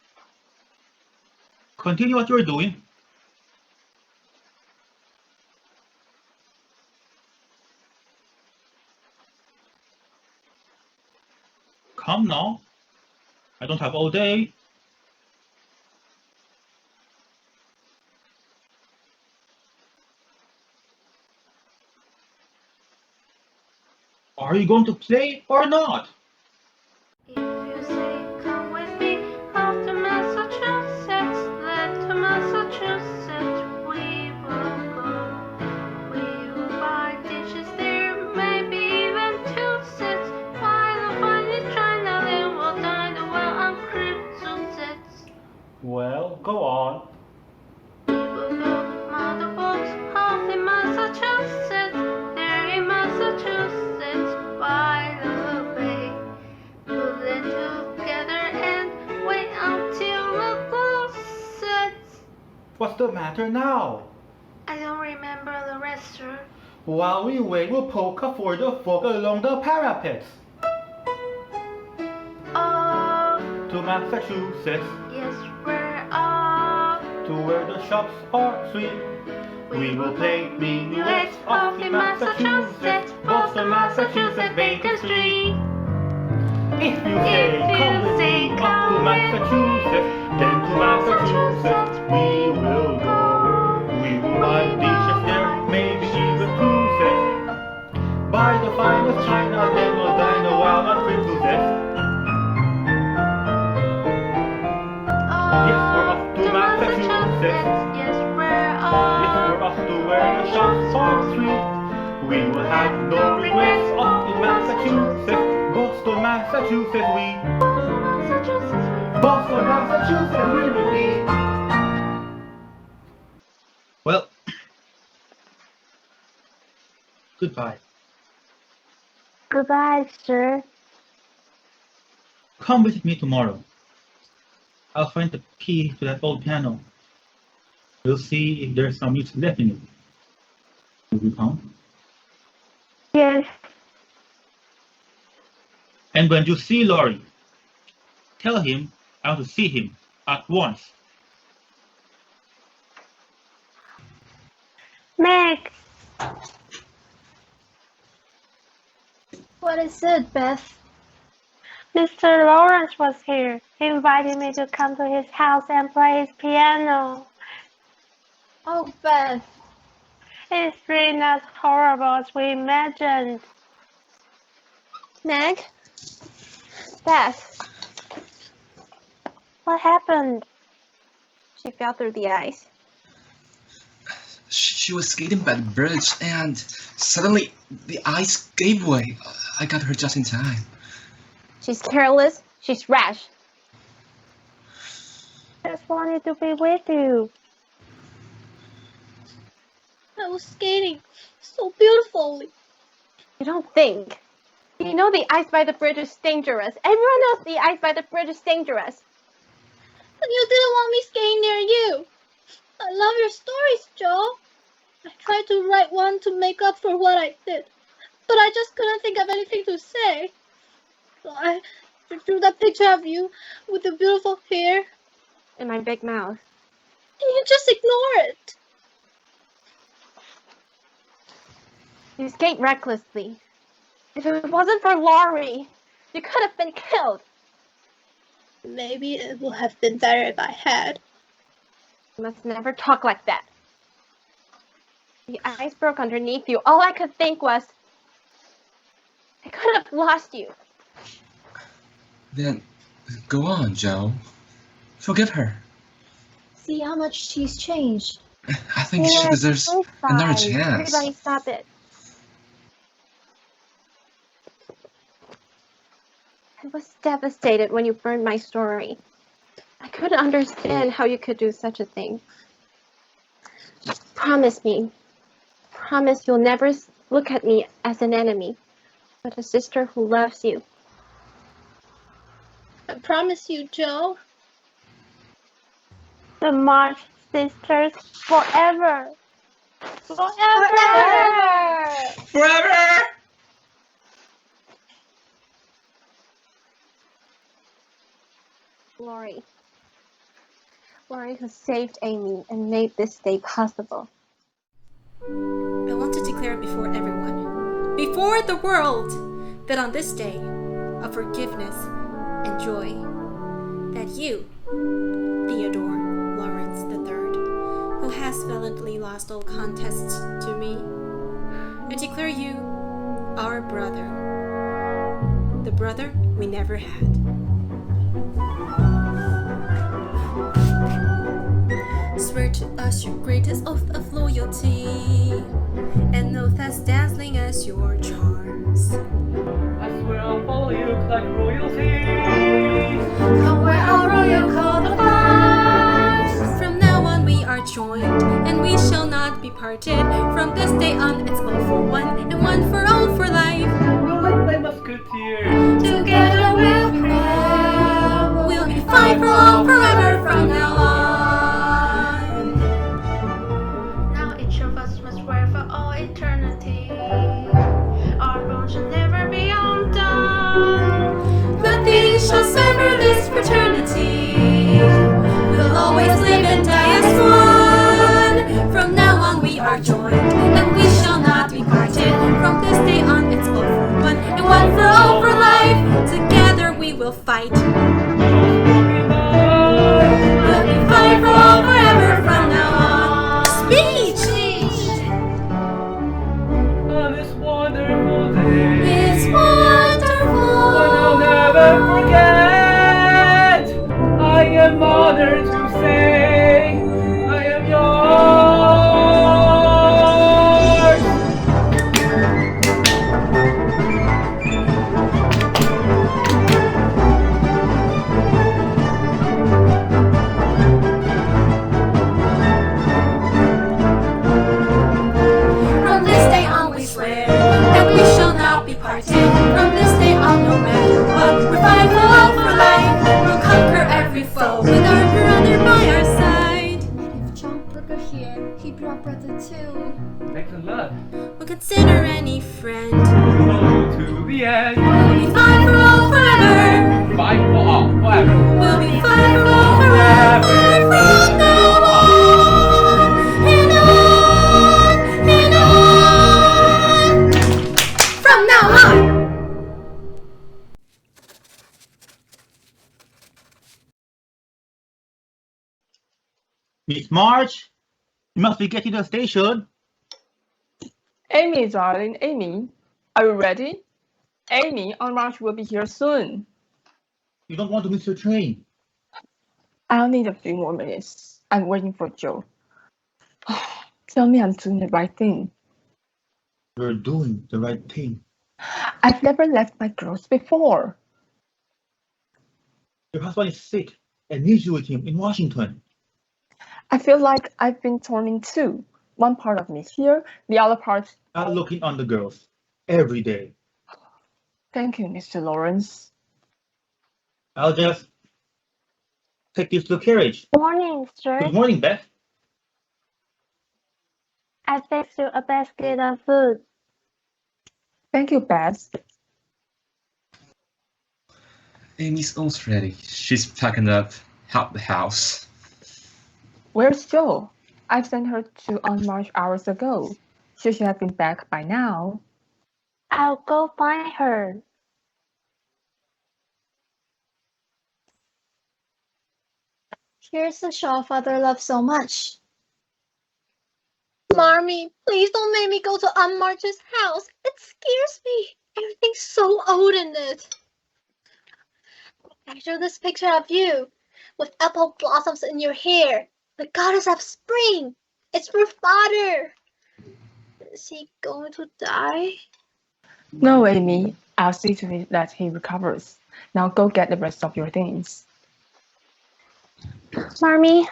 Continue what you're doing. Come now. I don't have all day. Are you going to play or not? If you say come with me off to Massachusetts, then to Massachusetts we will go. We will buy dishes there, maybe even 2 sets. Buy the finest china, then we'll dine well on crimson sets. Well, go on. We will go mother books off in Massachusetts, there in Massachusetts by the bay. We'll then together and wait until the glow sets. What's the matter now? I don't remember the rest, sir. While we wait, we'll polka for the folk along the parapets. Off, To Massachusetts, yes, we're off. to where the shops are sweet. We will play minuets off in Massachusetts, Boston, Massachusetts, Baker Street. If you say come with me up to Massachusetts, then to Massachusetts we will go. We will buy dishes there, maybe even 2 sets. Buy the finest china, then we'll dine a while on Massachusetts. Yes, we're off to Massachusetts. Yes, we're Yes, off. we're off to where the shops are sweet. We will have no regrets off in Massachusetts. Boston, Massachusetts, we. Boston, Massachusetts, we will be. Well, goodbye. Goodbye, sir. Come visit me tomorrow. I'll find the key to that old piano. We'll see if there's some music left in it. Will you come? Yes. And when you see Laurie, tell him I want to see him at once. Meg. What is it, Beth? Mr. Lawrence was here. He invited me to come to his house and play his piano. Oh, Beth. It's really not horrible as we imagined. Meg? Beth. What happened? She fell through the ice. She was skating by the bridge and suddenly the ice gave way. I got her just in time. She's careless. She's rash. I just wanted to be with you. I was skating so beautifully. You don't think. You know the ice by the bridge is dangerous. Everyone knows the ice by the bridge is dangerous. But you didn't want me skating near you. I love your stories, Joe. I tried to write one to make up for what I did, but I just couldn't think of anything to say. So I drew that picture of you with the beautiful hair. And my big mouth. And you just ignore it. You skate recklessly. If it wasn't for Laurie, you could have been killed. Maybe it would have been better if I had. You must never talk like that. The ice broke underneath you. All I could think was, I could have lost you. Then go on, Joe. Forgive her. See how much she's changed. I think she deserves another chance. Everybody stop it. I was devastated when you burned my story. I couldn't understand how you could do such a thing. Promise me. Promise you'll never look at me as an enemy, but a sister who loves you. I promise you, Joe. The March sisters forever. Forever. Forever. Laurie who saved Amy and made this day possible. I want to declare before everyone, before the world, that on this day of forgiveness and joy, that you, Theodore Lawrence III, who has valiantly lost all contests to me, I declare you our brother, the brother we never had. Swear to us your greatest oath of loyalty, an oath as dazzling as your charms. I swear I'll follow you like royalty. Come wear our royal coat of arms. From now on we are joined, and we shall not be parted. From this day on it's all for one, and one for all for life. We'll light my musketeers. Together we'll prevail. We'll be fine for all forever from now on. Eternity. Our bond shall never be undone. Nothing shall sever this fraternity. We'll always live and die as one. From now on we are joined, and we shall not be parted. From this day on it's all for one, and one for all for life. Together we will fight. We'll be fine for all forever from now on. Speech! One I'll never forget. I for the two. Thanks a lot. We'll consider any friend. We'll go to the end. We'll be fine for all forever. Fight for all forever. We'll be fine for all forever. From now on and on and on. From now on. Miss March, you must be getting to the station. Amy, darling, Amy, are you ready? Amy, on March will be here soon. You don't want to miss your train. I'll need a few more minutes. I'm waiting for Joe. Tell me I'm doing the right thing. You're doing the right thing. I've never left my girls before. Your husband is sick and needs you with him in Washington. I feel like I've been torn in two. One part of me is here, the other part... I'm looking on the girls every day. Thank you, Mr. Lawrence. I'll just take this to the carriage. Morning, sir. Good morning, Beth. I fixed you a basket of food. Thank you, Beth. Amy's almost ready. She's packing up half the house. Where's Joe? I sent her to On March hours ago. She should have been back by now. I'll go find her. Here's the shawl Father loves so much. Marmee, please don't make me go to Aunt March's house. It scares me. Everything's so old in it. I show this picture of you with apple blossoms in your hair, the goddess of spring. It's for Father. Is he going to die? No, Amy. I'll see to it that he recovers. Now go get the rest of your things. Marmee,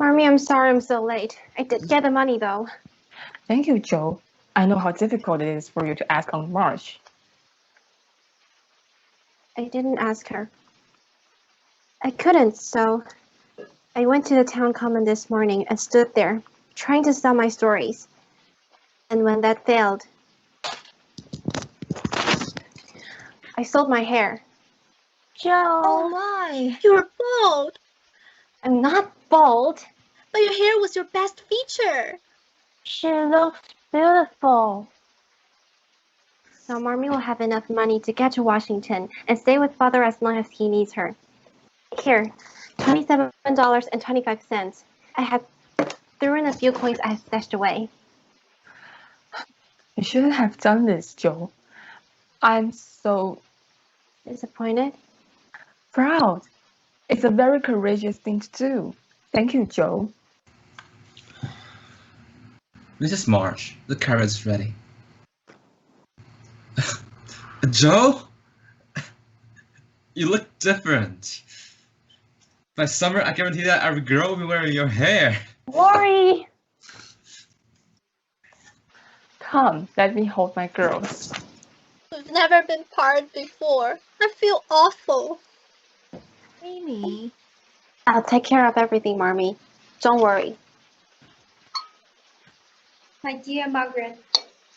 I'm sorry I'm so late. I did get the money though. Thank you, Joe. I know how difficult it is for you to ask on March. I didn't ask her. I couldn't, so I went to the town common this morning and stood there, trying to sell my stories. And when that failed, I sold my hair. Joe. Oh my, you're bald. I'm not bald. But your hair was your best feature. She looks beautiful. So Marmee will have enough money to get to Washington and stay with Father as long as he needs her. Here, $27.25. I had threw in a few coins I had stashed away. You shouldn't have done this, Joe. I'm so disappointed. Proud. It's a very courageous thing to do. Thank you, Joe. Mrs. March, the carriage is ready. Joe? You look different. By summer, I guarantee that every girl will be wearing your hair. Worry. Come, let me hold my girls. We've never been parted before. I feel awful. Amy. I'll take care of everything, Marmee. Don't worry. My dear Margaret,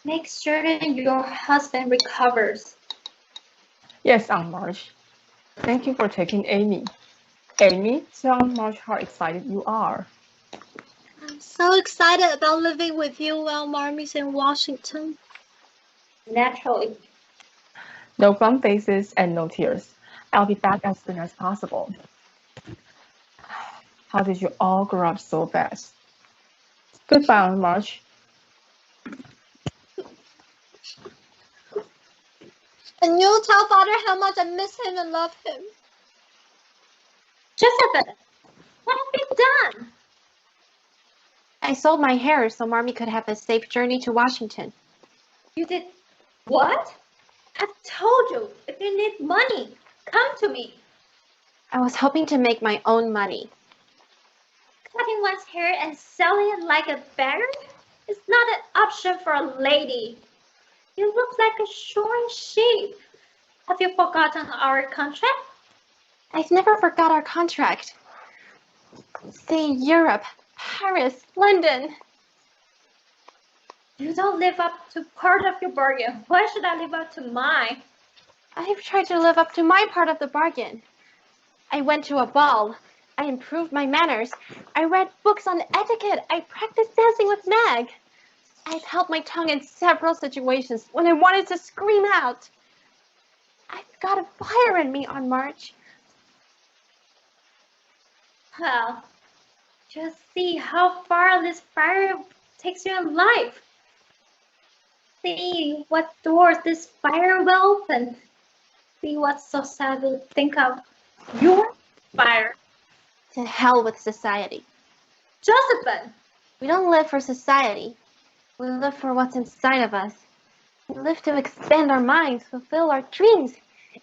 make certain your husband recovers. Yes, Aunt March. Thank you for taking Amy. Amy, tell Aunt March how excited you are. I'm so excited about living with you while Marmee's in Washington. Naturally. No glum faces and no tears. I'll be back as soon as possible. How did you all grow up so fast? Goodbye, Aunt March. And you'll tell Father how much I miss him and love him. Josephine, what have you done? I sold my hair so Marmee could have a safe journey to Washington. You did what? I've told you, if you need money, come to me. I was hoping to make my own money. Cutting one's hair and selling it like a beggar is not an option for a lady. You look like a shorn sheep. Have you forgotten our contract? I've never forgot our contract. Say Europe, Paris, London. You don't live up to part of your bargain. Why should I live up to mine? I've tried to live up to my part of the bargain. I went to a ball. I improved my manners. I read books on etiquette. I practiced dancing with Meg. I've held my tongue in several situations when I wanted to scream out. I've got a fire in me on March. Well, just see how far this fire takes you in life. See what doors this fire will open. See what society will think of your fire. To hell with society. Josephine! We don't live for society. We live for what's inside of us. We live to expand our minds, fulfill our dreams,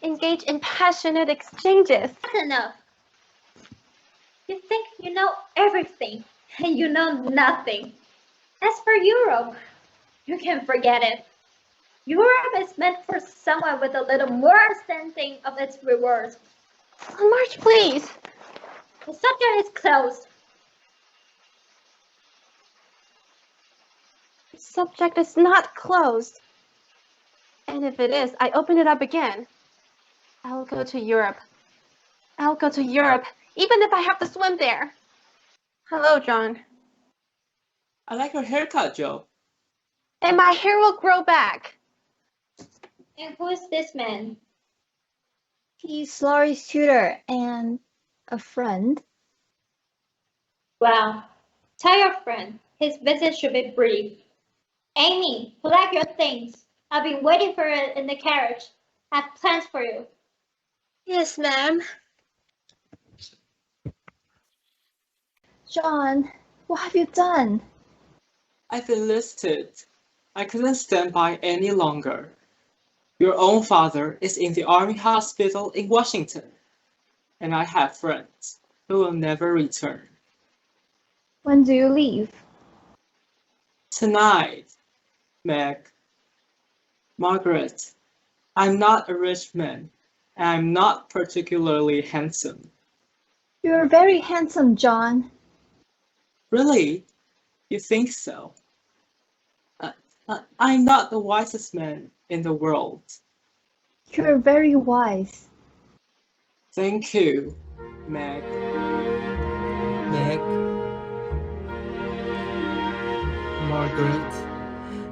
engage in passionate exchanges. That's enough. You think you know everything, and you know nothing. As for Europe, you can forget it. Europe is meant for someone with a little more understanding of its rewards. March, please. The subject is closed. The subject is not closed. And if it is, I open it up again. I'll go to Europe. I'll go to Europe, even if I have to swim there. Hello, John. I like your haircut, Joe. And my hair will grow back. And who is this man? He's Laurie's tutor and a friend. Well, tell your friend his visit should be brief. Amy, collect your things. I've been waiting for it in the carriage. I have plans for you. Yes, ma'am. John, what have you done? I've enlisted. I couldn't stand by any longer. Your own father is in the Army hospital in Washington, and I have friends who will never return. When do you leave? Tonight, Meg. Margaret, I'm not a rich man, and I'm not particularly handsome. You're very handsome, John. Really? You think so? I'm not the wisest man in the world. You're very wise. Thank you, Meg. Meg. Margaret.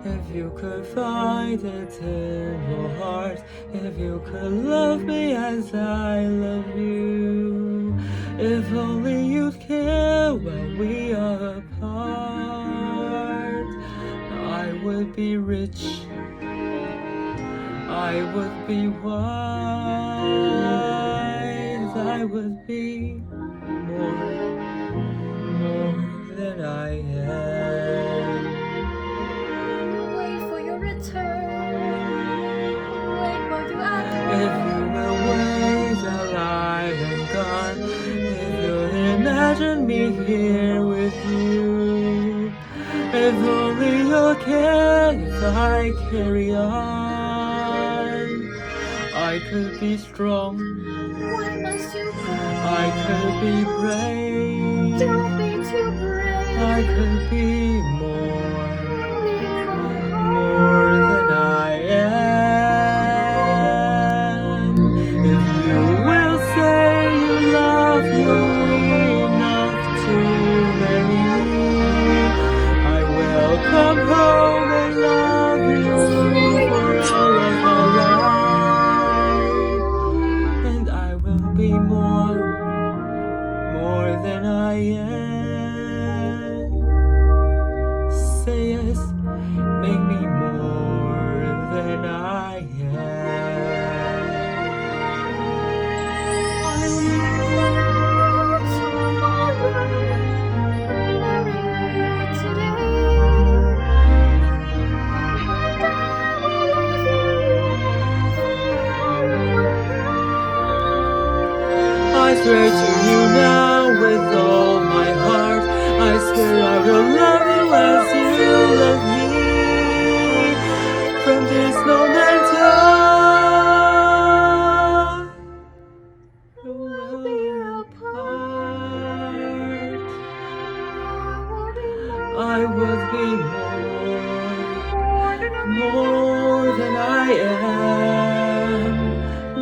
If you could find it in your heart, if you could love me as I love you, if only you'd care when we are apart, I would be rich, I would be wise, I would be more than I am. If you will wait till I am gone, if you'll imagine me here with you, if only you'll care if I carry on, I could be strong, Why must you I could be brave, Don't be too brave. I could be more than I am. Come home and love you for all of my life, and I will be more than I am. Say yes, make me more than I am. I swear to you now with all my heart, I swear I will love you as you love me. more than I am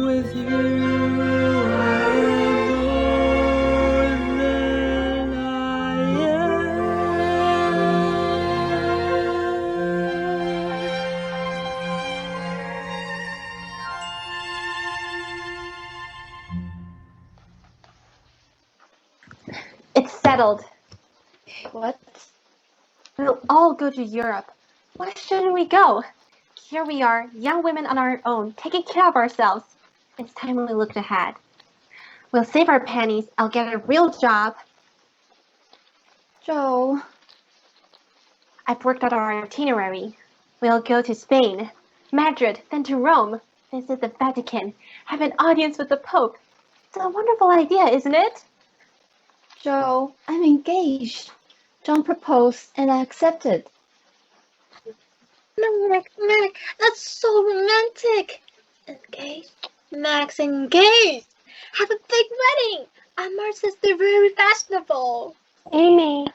with you. I am more than I It's settled. What? We'll all go to Europe. Why shouldn't we go? Here we are, young women on our own, taking care of ourselves. It's time we looked ahead. We'll save our pennies. I'll get a real job. Joe. I've worked out our itinerary. We'll go to Spain, Madrid, then to Rome, visit the Vatican, have an audience with the Pope. It's a wonderful idea, isn't it? Joe, I'm engaged. John proposed and I accepted. Mac, that's so romantic. Engaged? Mac's engaged. Have a big wedding. March says they're very fashionable. Amy,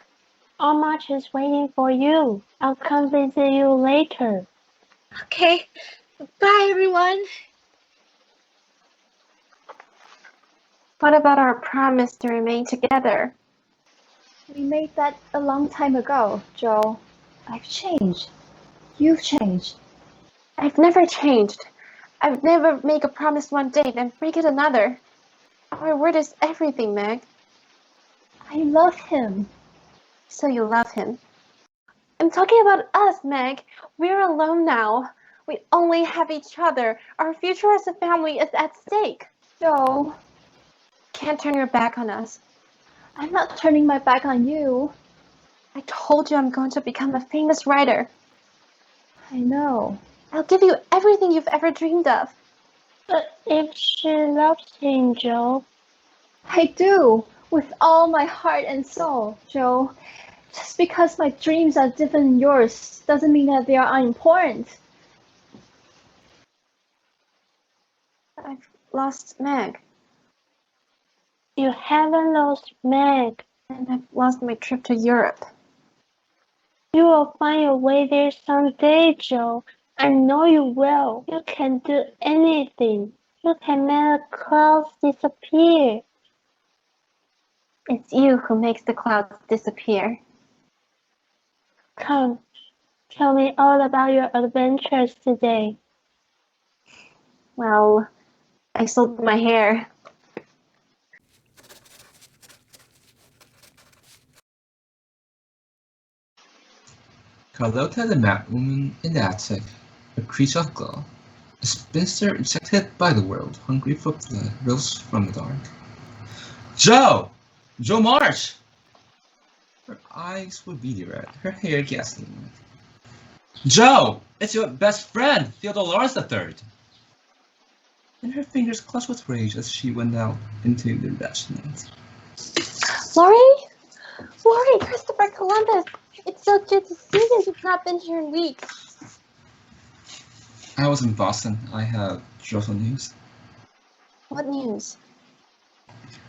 March is waiting for you. I'll come visit you later. Okay. Bye, everyone. What about our promise to remain together? We made that a long time ago, Joe. I've changed. You've changed. I've never changed. I've never make a promise one day, then break it another. Our word is everything, Meg. I love him. So you love him. I'm talking about us, Meg. We're alone now. We only have each other. Our future as a family is at stake. Joe. Can't turn your back on us. I'm not turning my back on you. I told you I'm going to become a famous writer. I know. I'll give you everything you've ever dreamed of. But if she loves him, Joe. I do, with all my heart and soul, Joe. Just because my dreams are different than yours doesn't mean that they are unimportant. I've lost Meg. You haven't lost Meg. And I've lost my trip to Europe. You will find your way there someday, Joe. I know you will. You can do anything. You can make the clouds disappear. It's you who makes the clouds disappear. Come, tell me all about your adventures today. Well, I sold my hair. Carlotta the madwoman in the attic, a creature of glow, a spinster rejected by the world, hungry for blood, rose from the dark. Joe! Joe March! Her eyes were beady red, her hair ghastly red. Joe! It's your best friend, Theodore Lawrence III! And her fingers clutched with rage as she went out into the wretched night. Laurie, Christopher Columbus! It's so good to see you. You've not been here in weeks. I was in Boston. I have dreadful news. What news?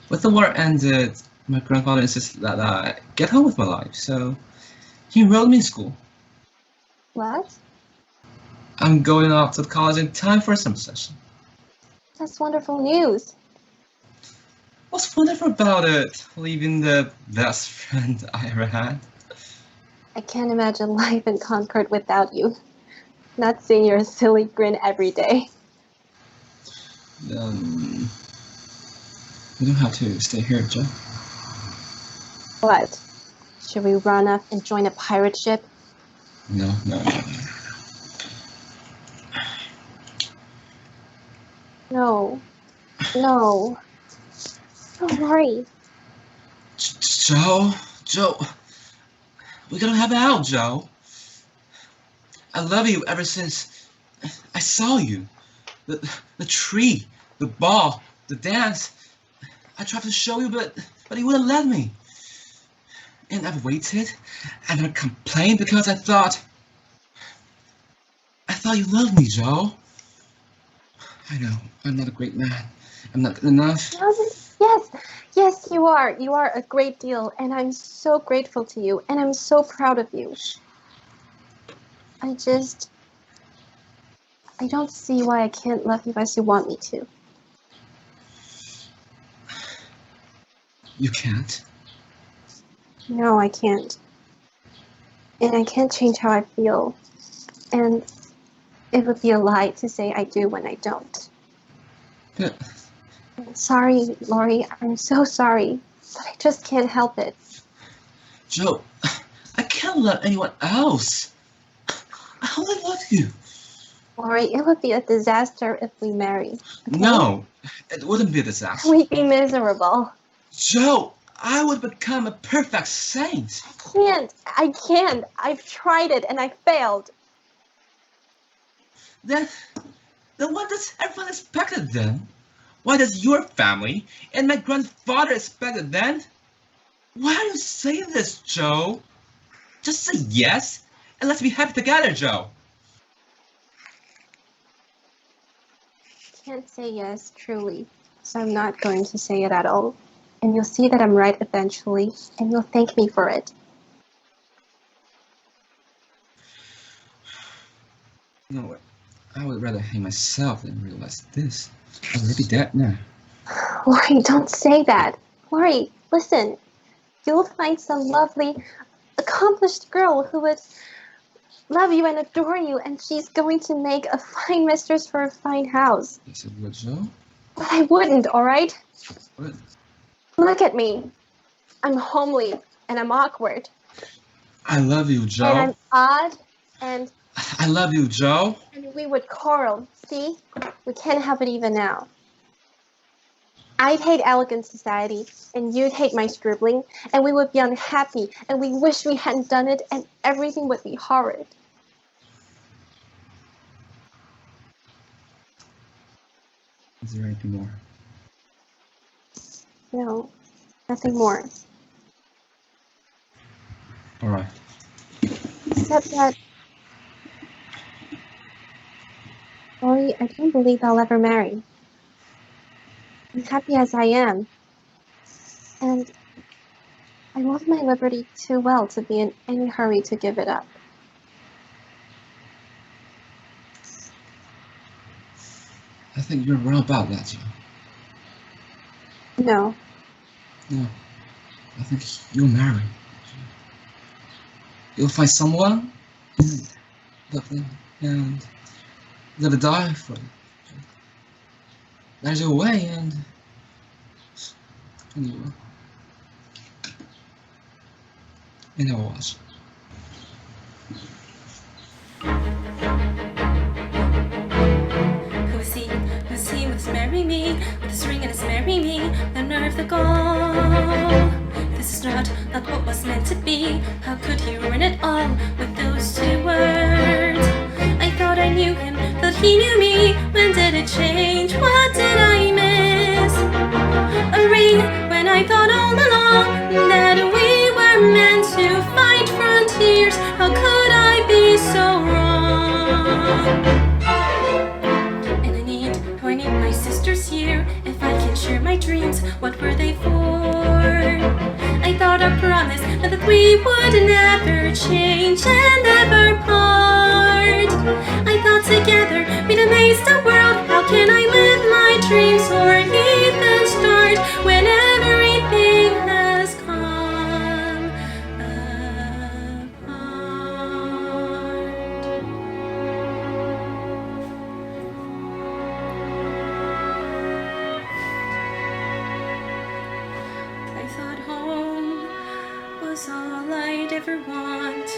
With the war ended, my grandfather insisted that I get on with my life, so he enrolled me in school. What? I'm going off to college in time for a summer session. That's wonderful news. What's wonderful about it? Leaving the best friend I ever had. I can't imagine life in Concord without you. Not seeing your silly grin every day. We don't have to stay here, Joe. What? Should we run off and join a pirate ship? No. No. Don't worry. Joe, we gotta have it out, Joe. I love you ever since I saw you. The tree, the ball, the dance. I tried to show you, but you wouldn't let me. And I've waited, and I complained because I thought you loved me, Joe. I know, I'm not a great man. I'm not good enough. Yes, you are. You are a great deal, and I'm so grateful to you, and I'm so proud of you. I just I don't see why I can't love you as you want me to. You can't? No, I can't. And I can't change how I feel. And it would be a lie to say I do when I don't. But... I'm sorry, Laurie. I'm so sorry. But I just can't help it. Jo, I can't love anyone else. I only love you. Laurie, it would be a disaster if we married. Okay? No, it wouldn't be a disaster. We'd be miserable. Jo, I would become a perfect saint. I can't. I've tried it and I failed. Then what does everyone expect it then? Why does your family and my grandfather expect it then? Why are you saying this, Jo? Just say yes, and let's be happy together, Jo. I can't say yes, truly, so I'm not going to say it at all. And you'll see that I'm right eventually, and you'll thank me for it. No, I would rather hang myself than realize this. I'm already dead now. Laurie, don't say that. Laurie, listen. You'll find some lovely, accomplished girl who would love you and adore you, and she's going to make a fine mistress for a fine house. Yes, it would, Jo. But I wouldn't, all right? What? Look at me. I'm homely, and I'm awkward. I love you, Jo. And I'm odd, and... I love you, Jo. And we would quarrel. See? We can't have it even now. I'd hate elegant society, and you'd hate my scribbling, and we would be unhappy, and we wish we hadn't done it, and everything would be horrid. Is there anything more? No, nothing more. All right. Except that... Laurie, I don't believe I'll ever marry. I'm happy as I am. And I love my liberty too well to be in any hurry to give it up. I think you're wrong about that, Jo. No. No. I think you'll marry. You'll find someone, and love them, and never die for them. There's your way, and you will. And I will watch. Who's he, must marry me, with his ring and his marry me, the nerve, the gall. This is not what was meant to be. How could he ruin it all with those two words? I thought I knew him, thought he knew me. When did it change? What did I miss? A ring when I thought all along that we were meant to fight frontiers. How could I be so wrong? And I need my sisters here. If I can share my dreams, what were they for? I thought I promised that we would never change and never part. I thought together we'd amaze the world. How can I live my dreams or even start when everything has come apart? I thought home was all I'd ever want,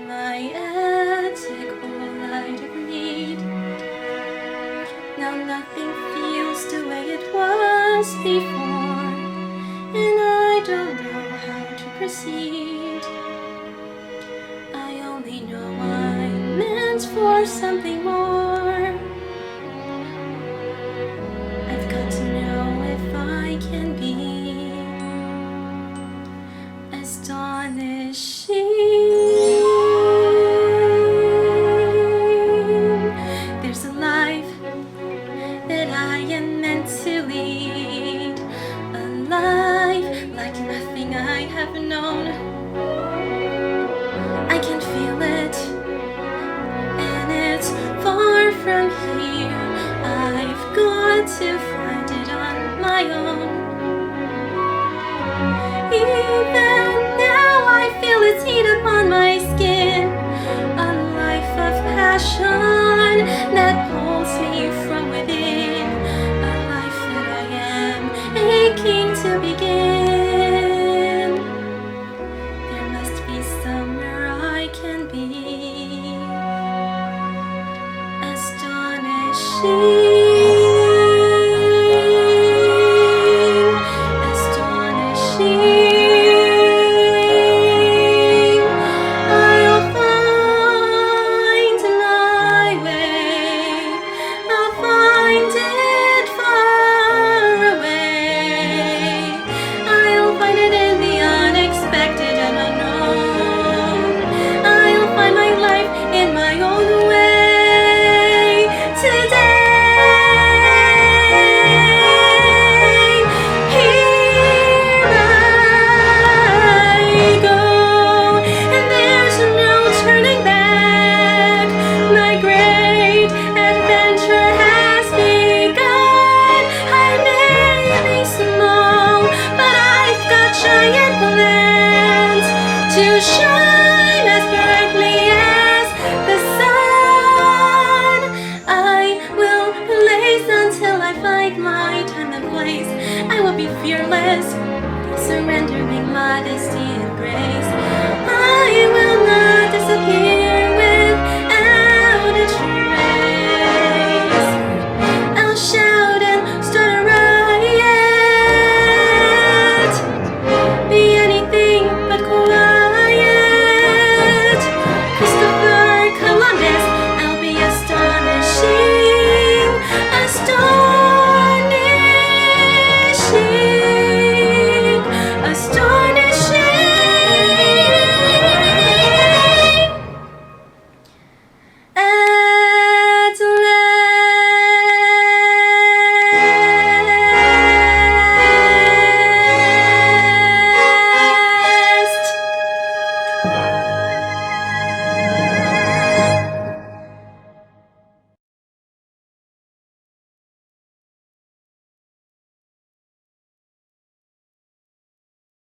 my attic all I'd ever need. Now nothing feels the way it was before, and I don't know how to proceed. I only know I'm meant for something more. I've got to know if I can be astonishing. There's a life that I am meant to lead, a life like nothing I have known. I can feel it, and it's far 心。